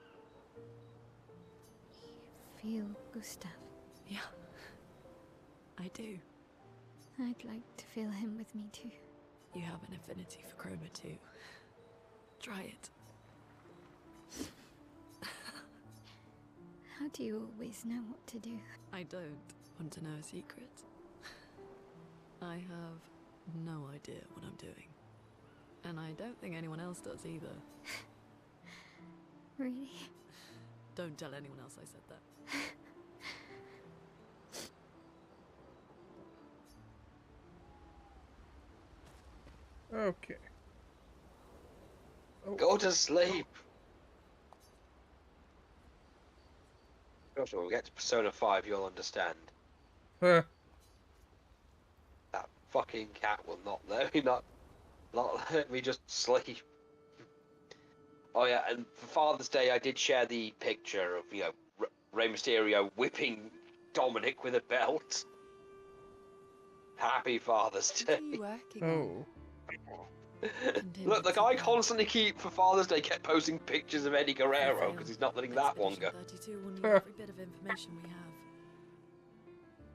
You feel Gustav.
Yeah, I do.
I'd like to feel him with me too.
You have an affinity for chroma too. Try it.
How do you always know what to do?
I don't want to know a secret. I have no idea what I'm doing. And I don't think anyone else does either.
Really?
Don't tell anyone else I said that.
Okay. Oh.
Go to sleep. Gosh, when we get to Persona 5, you'll understand.
Huh.
That fucking cat will not let me not let me just sleep. Oh yeah, and for Father's Day, I did share the picture of Rey Mysterio whipping Dominic with a belt. Happy Father's
What
Day.
are you working
Oh.
Look, the guy constantly for Father's Day kept posting pictures of Eddie Guerrero because he's not letting that one go.
32 will need every bit of information we have.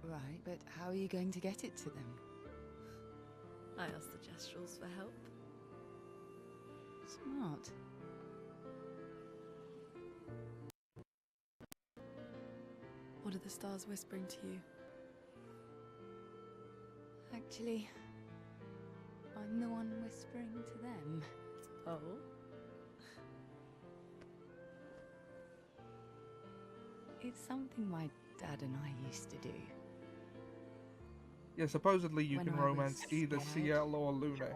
Right, but how are you going to get it to them?
I asked the Jestrels for help.
Smart.
What are the stars whispering to you?
Actually, I'm the one whispering to them.
Oh?
It's something my dad and I used to do.
Yeah, supposedly you
When
can
I was
romance either
scared.
CL or Luna.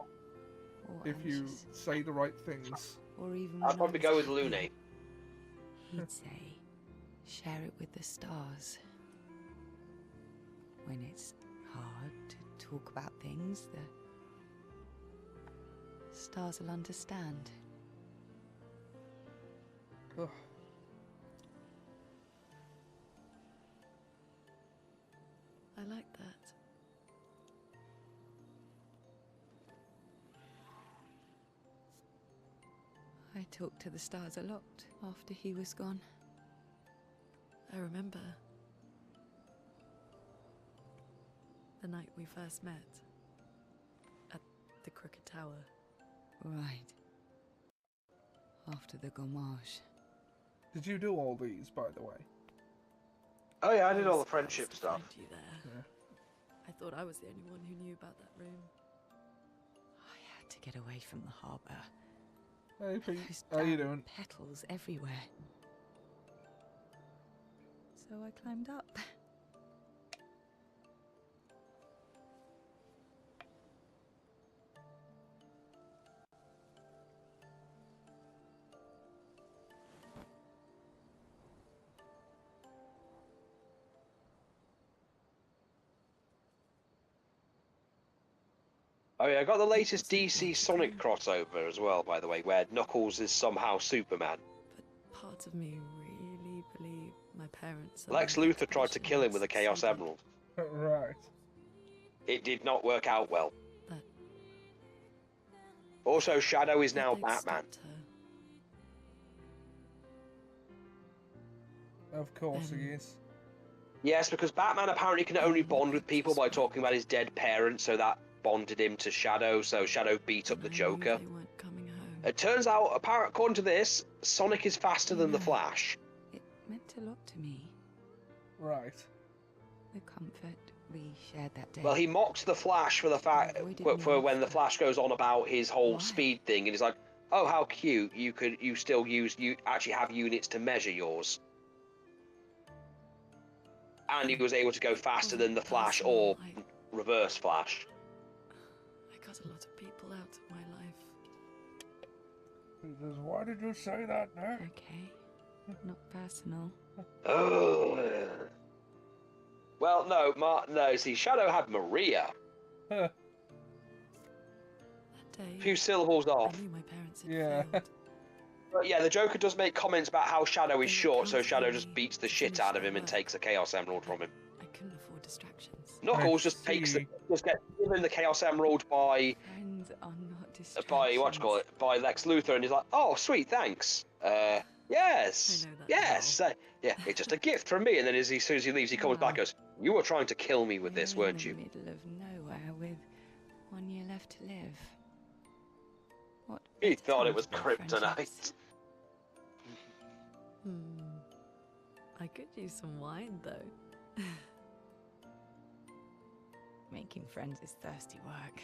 or
if you
anxious,
say the right things.
or even
I'd
when I
probably
was
go with
happy,
Looney.
he'd say, share it with the stars. When it's hard to talk about things, the stars will understand.
Ugh.
I like that. I talked to the stars a lot after he was gone. I remember the night we first met at the Crooked Tower. Right. After the gommage.
Did you do all these, by the way?
Oh yeah, I did
was
all the friendship
surprised to
stuff.
find you there.
Yeah.
I thought I was the only one who knew about that room. I had to get away from the harbour.
Hey Pete,
Those
how you
damn
doing?
petals everywhere. So I climbed up.
Oh yeah, I got the latest
wasn't
DC
magical.
Sonic crossover as well, by the way, where Knuckles is somehow Superman.
But part of me really believe my parents are
Lex
my
Luthor tried to kill him with a Chaos
succeeded.
Emerald.
Right.
It did not work out well.
But
Also, Shadow is
that
now
they'd
Batman.
stopped her.
Of course he
Then-
is.
Yes, because Batman apparently can only
What
bond with
I
people
just
by talking about his dead parents, so that bonded him to Shadow, so Shadow beat up
when
the
I knew
Joker.
they weren't coming home.
It turns out, according to this, Sonic is faster
You
than the
know.
Flash.
It meant a lot to me.
Right.
The comfort we shared that day.
Well, he mocked the Flash for the fact
Avoided
for
me
when the
for-
Flash goes on about his whole
Why?
speed thing, and he's like, "Oh, how cute! You still actually have units to measure yours." And he was able to go faster than the Flash or
Personal,
reverse Flash.
I cut a lot of people out of my life.
He says, why did you say that, Nick?
Okay, not personal.
Oh. Well, no, no. See, Shadow had Maria.
Huh.
That day,
A few syllables
I
off.
knew my parents had
Yeah.
failed.
But yeah, the Joker does make comments about how Shadow is
They
short, so
counted
Shadow
on
just
me
beats the
to
shit
finish
out of
their
him and
work.
takes the Chaos Emerald from him.
I couldn't afford distractions.
Knuckles
I
just takes
see.
just gets given the Chaos Emerald by
Friends are not distractions.
by Lex Luthor, and he's like, "Oh, sweet, thanks. Yes,
I know that
yes, yeah, it's just a gift from me." And then as soon as he leaves, he comes back, and goes, "You were trying to kill me with this,
We're
weren't you?"
in the middle of nowhere with 1 year left to live. What
He
better
thought
time
it was
to build friendships?
kryptonite.
I could use some wine, though. Making friends is thirsty work.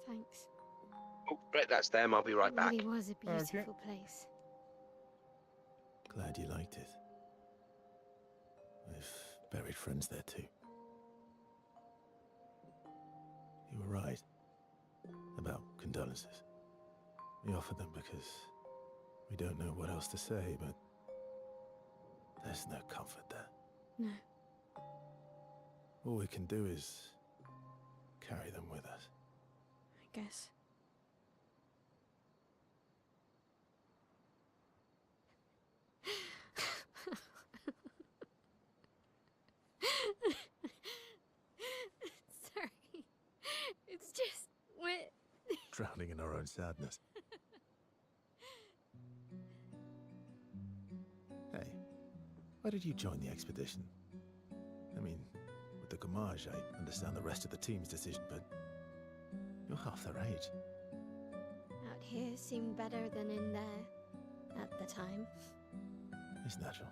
Thanks.
Oh, right, that's them. I'll be right
It
back.
really was a beautiful place.
Glad you liked it. We've buried friends there too. You were right about condolences. We offered them because we don't know what else to say, but there's no comfort there.
No.
All we can do is carry them with us.
I guess. Sorry. It's just we're
Drowning in our own sadness. Why did you join the expedition? I mean, with the Gamage, I understand the rest of the team's decision, but you're half their age.
Out here seemed better than in there at the time.
It's natural.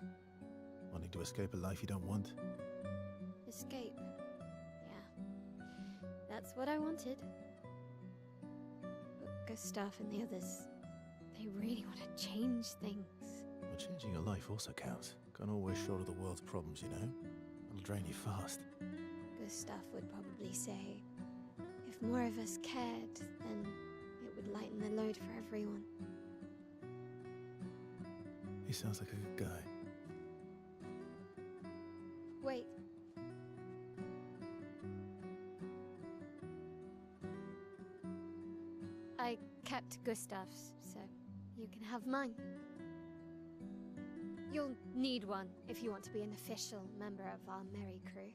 Wanting to escape a life you don't want.
Escape. Yeah. That's what I wanted. But Gustav and the others, they really want to change things.
But changing your life also counts. Can't always shoulder the world's problems, you know? It'll drain you fast.
Gustav would probably say, if more of us cared, then it would lighten the load for everyone.
He sounds like a good guy.
Wait. I kept Gustav's, so you can have mine. You'll need one if you want to be an official member of our merry crew.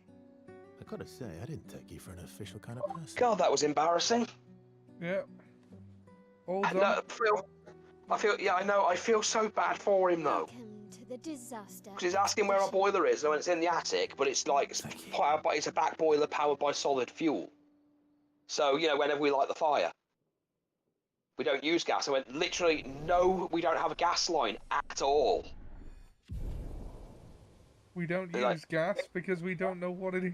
I gotta say, I didn't take you for an official kind of person.
God, that was embarrassing.
Yeah. All
No,
done.
yeah, I know. I feel so bad for him though.
Welcome to the disaster.
Because he's asking where our boiler is, and when it's in the attic, but it's like it's a back boiler powered by solid fuel. So you know, whenever we light the fire, we don't use gas. I went literally no, we don't have a gas line at all.
We don't
They're
use gas because we don't know what it is.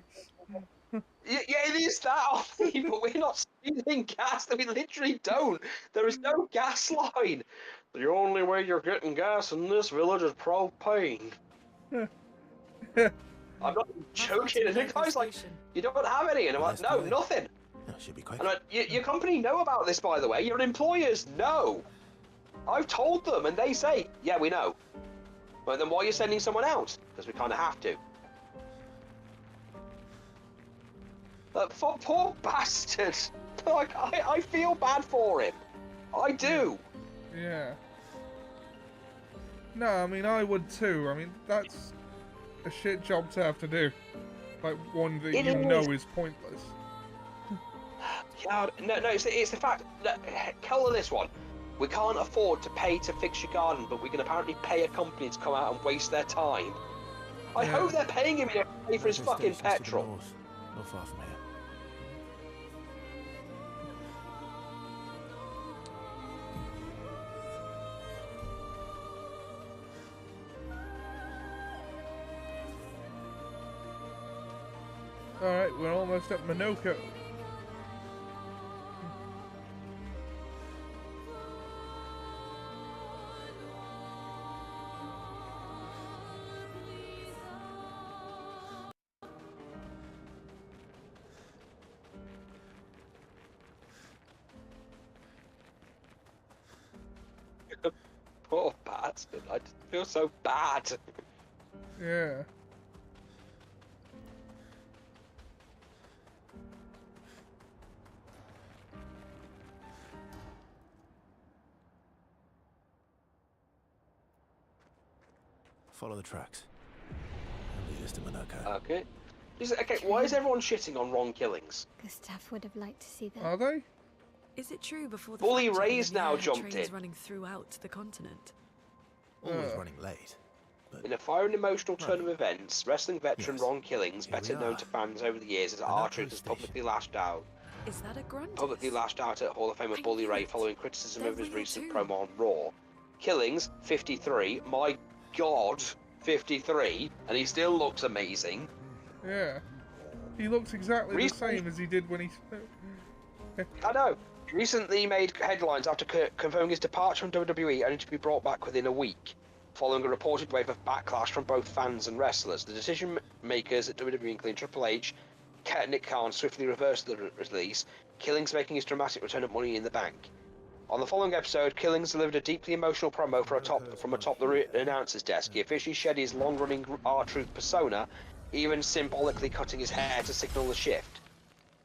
Yeah, it is that, Ollie, but we're not stealing gas. We literally don't. There is no gas line. The only way you're getting gas in this village is propane. I'm not joking. And the guy's like, you don't have any? And I'm like, no, nothing.
That should be quick.
And your company know about this, by the way. Your employers know. I've told them, and they say, yeah, we know. But then why are you sending someone else? Because we kind of have to. Poor bastard. Like, I feel bad for him. I do.
Yeah. No, I mean, I would too. I mean, that's a shit job to have to do. Like, one that
It
you
is.
know is pointless.
Yeah, no, it's the fact that, color this one. We can't afford to pay to fix your garden, but we can apparently pay a company to come out and waste their time. I
Yeah.
hope they're paying him to pay for his
There's
fucking
stations to the
petrol.
north, not far from here.
Alright, we're almost at Minoko.
Poor bastard. I just feel so bad.
Yeah.
Follow the tracks. They'll lead us to Minoko.
Okay. Okay, why is everyone shitting on Ron Killings?
Gustav would have liked to see that.
Are they?
Is it true before the
Bully
fracture
Ray's
in the
now
air,
jumped
trains
in.
running throughout the continent?
Always
Uh.
running late. But
In a fire and emotional turn of
Right.
events, wrestling veteran
Yes.
Ron Killings,
Here
better
we
known
are.
to fans over the years as
An
R-Truth,
outpost
has
station.
Is that a grunt?
publicly lashed out at Hall of Famer
I
Bully
knew
Ray
it.
following criticism
They're
of his
real
recent
too.
promo on Raw. Killings, 53, my god, 53, and he still looks amazing.
Yeah. He looks exactly the
Recently-
same as he did when he...
I know. He recently made headlines after confirming his departure from WWE, only to be brought back within a week, following a reported wave of backlash from both fans and wrestlers. The decision makers at WWE, including Triple H, Nick Khan, swiftly reversed the release, Killings making his dramatic return at Money in the Bank. On the following episode, Killings delivered a deeply emotional promo from atop the announcer's desk. He officially shed his long-running R-Truth persona, even symbolically cutting his hair to signal the shift.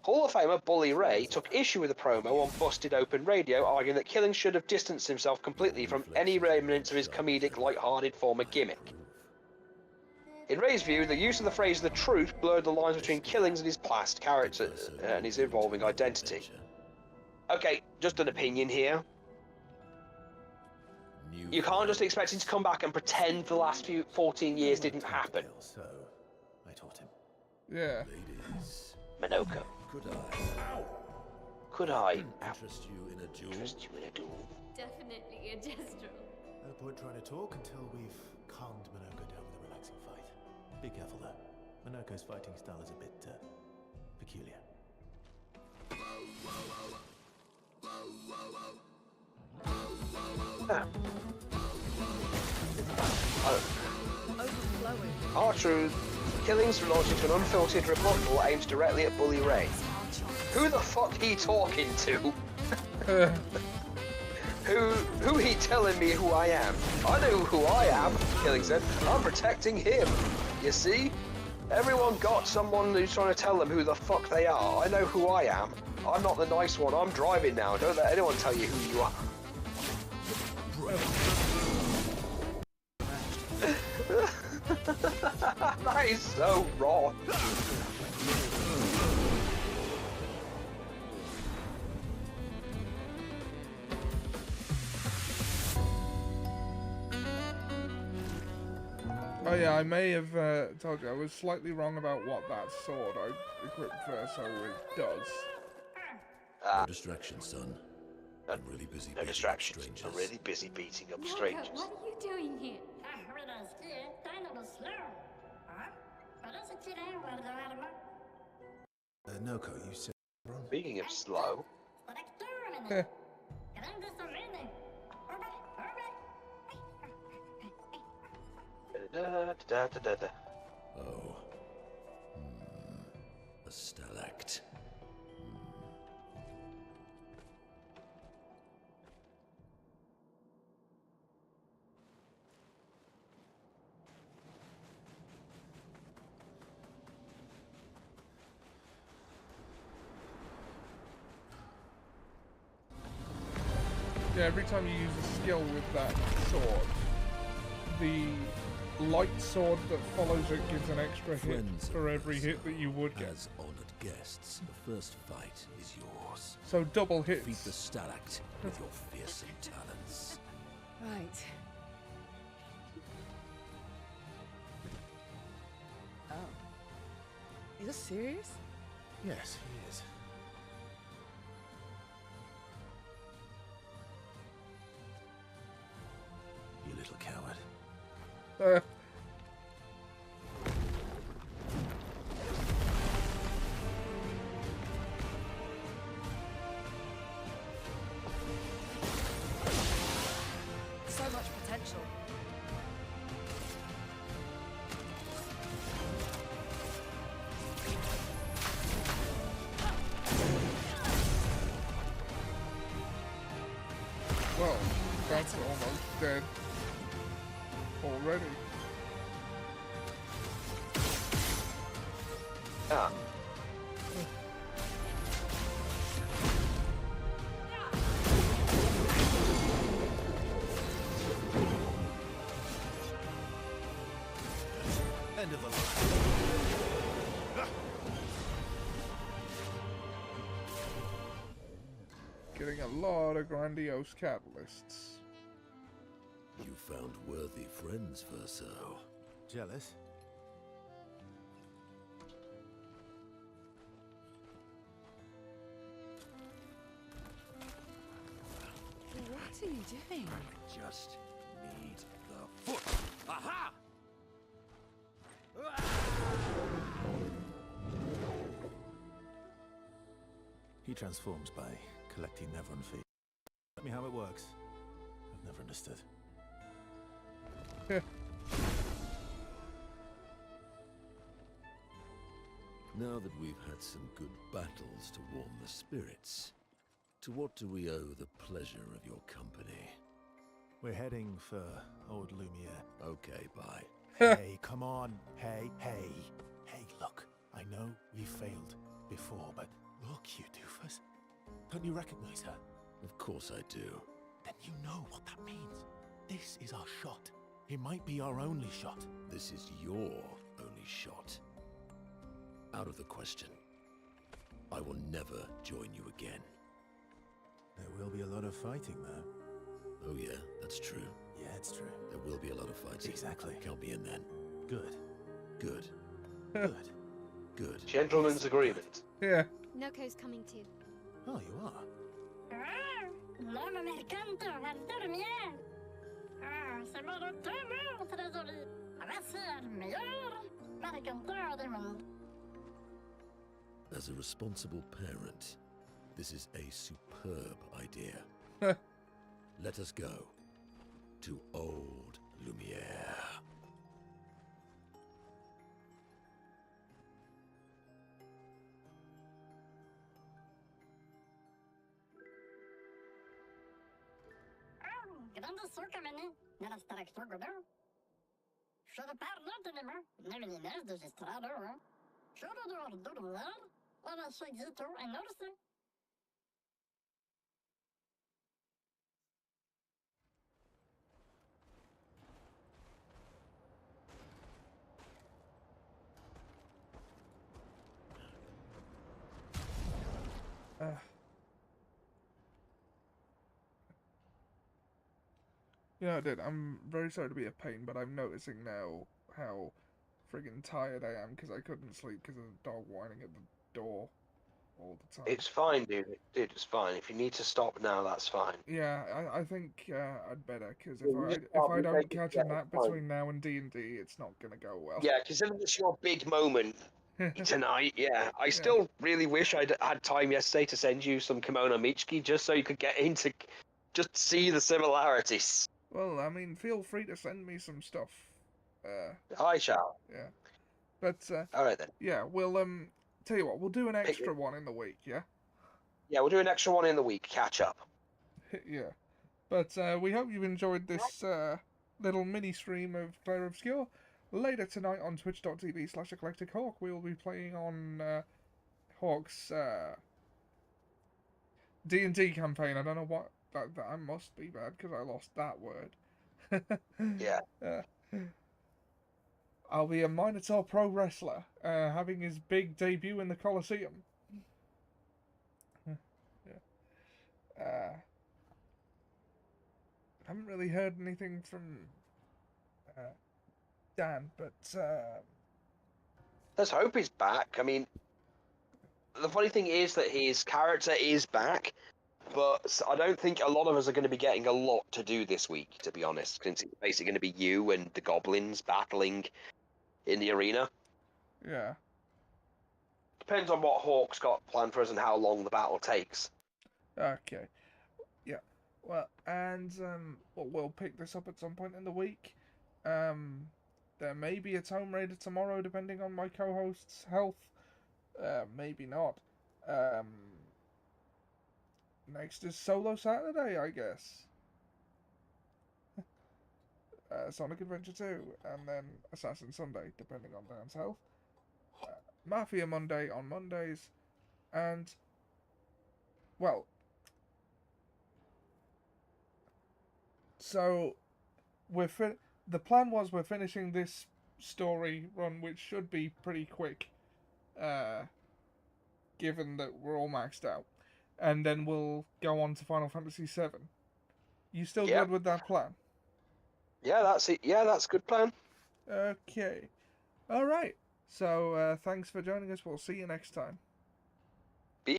Hall of Famer Bully Ray took issue with the promo on Busted Open Radio, arguing that Killings should have distanced himself completely from any remnants of his comedic, light-hearted former gimmick. In Ray's view, the use of the phrase "the truth" blurred the lines between Killings and his past character and his evolving identity. Okay, just an opinion here.
New
You can't just expect him to come back and pretend the last 14 years didn't happen.
So, I taught him.
Yeah.
Ladies,
Minoko,
could I
could I
interest you in a duel?
interest you in a duel?
Definitely a gestural.
No point trying to talk until we've calmed Minoko down with a relaxing fight. Be careful though. Minoko's fighting style is a bit peculiar.
R-Truth, killings related to an unfiltered rebuttal aimed directly at Bully Ray. Who the fuck he talking to? Who he telling me who I am? I know who I am, Killing said. I'm protecting him. You see? Everyone got someone who's trying to tell them who the fuck they are. I know who I am. I'm not the nice one. I'm driving now. Don't let anyone tell you who you are. That is so wrong.
Oh yeah, I may have told you I was slightly wrong about what that sword I equipped Verso with does.
No distractions, son. I'm really busy.
No distractions. I'm really busy beating up strangers.
What are you doing here?
Noko, you said wrong.
Speaking of slow, da-da-da-da-da-da.
Oh. A stalact.
Yeah, every time you use a skill with that sword, the light sword that follows it gives an extra hit
Friends
for
of
every hit that you would get.
As honored guests, the first fight is yours.
So double
Defeat
hits.
the stalact with your fearsome talents.
Right. Oh. You're serious?
Yes, he is. You little coward.
So much potential.
Well, that's almost dead already.
Ah.
End of the line.
Getting a lot of grandiose catalysts.
You found worthy friends, Verso.
Jealous?
What are you doing?
Just need the foot. Aha!
He transforms by collecting Nevron feet. Tell me how it works. I've never understood.
Now that we've had some good battles to warm the spirits, to what do we owe the pleasure of your company?
We're heading for old Lumiere.
Okay, bye.
Hey, come on. Hey, hey. Hey, look. I know we failed before, but look, you doofus. Don't you recognize her?
Of course I do.
Then you know what that means. This is our shot. It might be our only shot.
This is your only shot. Out of the question. I will never join you again.
There will be a lot of fighting, though.
Oh yeah, that's true. Yeah, it's true.
There will be a lot of fighting.
Exactly.
Count me in then.
Good.
Good.
Good.
Good.
Gentleman's agreement.
Yeah.
Noko's coming too.
Oh, you are?
As a responsible parent, this is a superb idea. Let us go to old Lumiere.
Grande suca, meni. Nella starecto godo. Should parlo anymore. Never knows the strado. Should do that. Well, I should get to and notice it.
Yeah, I did. I'm very sorry to be a pain, but I'm noticing now how friggin' tired I am because I couldn't sleep because of the dog whining at the door all the time.
It's fine, dude. Dude, it's fine. If you need to stop now, that's fine.
Yeah, I think I'd better because
Yeah, you just
if
stop
I
and
don't
take it,
catch
yeah,
a nap
it's fine.
between now and D&D, it's not gonna go well.
Yeah, considering it's your big moment tonight, yeah. I still really wish I'd had time yesterday to send you some Kimono Michiki just so you could get into, just see the similarities.
Well, I mean, feel free to send me some stuff.
I shall.
Yeah. But,
Alright then.
yeah, we'll, tell you what, we'll do an extra one in the week, yeah?
Yeah, we'll do an extra one in the week, catch up.
Yeah. But, we hope you enjoyed this, little mini-stream of Player Obscure. Later tonight on twitch.tv/eclectichawk, we will be playing on, Hawk's, D&D campaign. I don't know what, that I must be bad, because I lost that word.
Yeah.
I'll be a Minotaur pro wrestler, having his big debut in the Coliseum. Haven't really heard anything from Dan, but
Let's hope he's back. I mean, the funny thing is that his character is back, but I don't think a lot of us are going to be getting a lot to do this week, to be honest, since it's basically going to be you and the goblins battling in the arena.
Yeah.
Depends on what Hawk's got planned for us and how long the battle takes.
Okay. Yeah. Well, and we'll pick this up at some point in the week. There may be a Tomb Raider tomorrow, depending on my co-host's health. Maybe not. Next is Solo Saturday, I guess. Sonic Adventure 2, and then Assassin Sunday, depending on Dan's health. Mafia Monday on Mondays, and, well, so the plan was we're finishing this story run, which should be pretty quick, given that we're all maxed out, and then we'll go on to Final Fantasy VII. You still good with that plan?
Yeah, that's it. Yeah, that's a good plan.
Okay. Alright. So, thanks for joining us. We'll see you next time.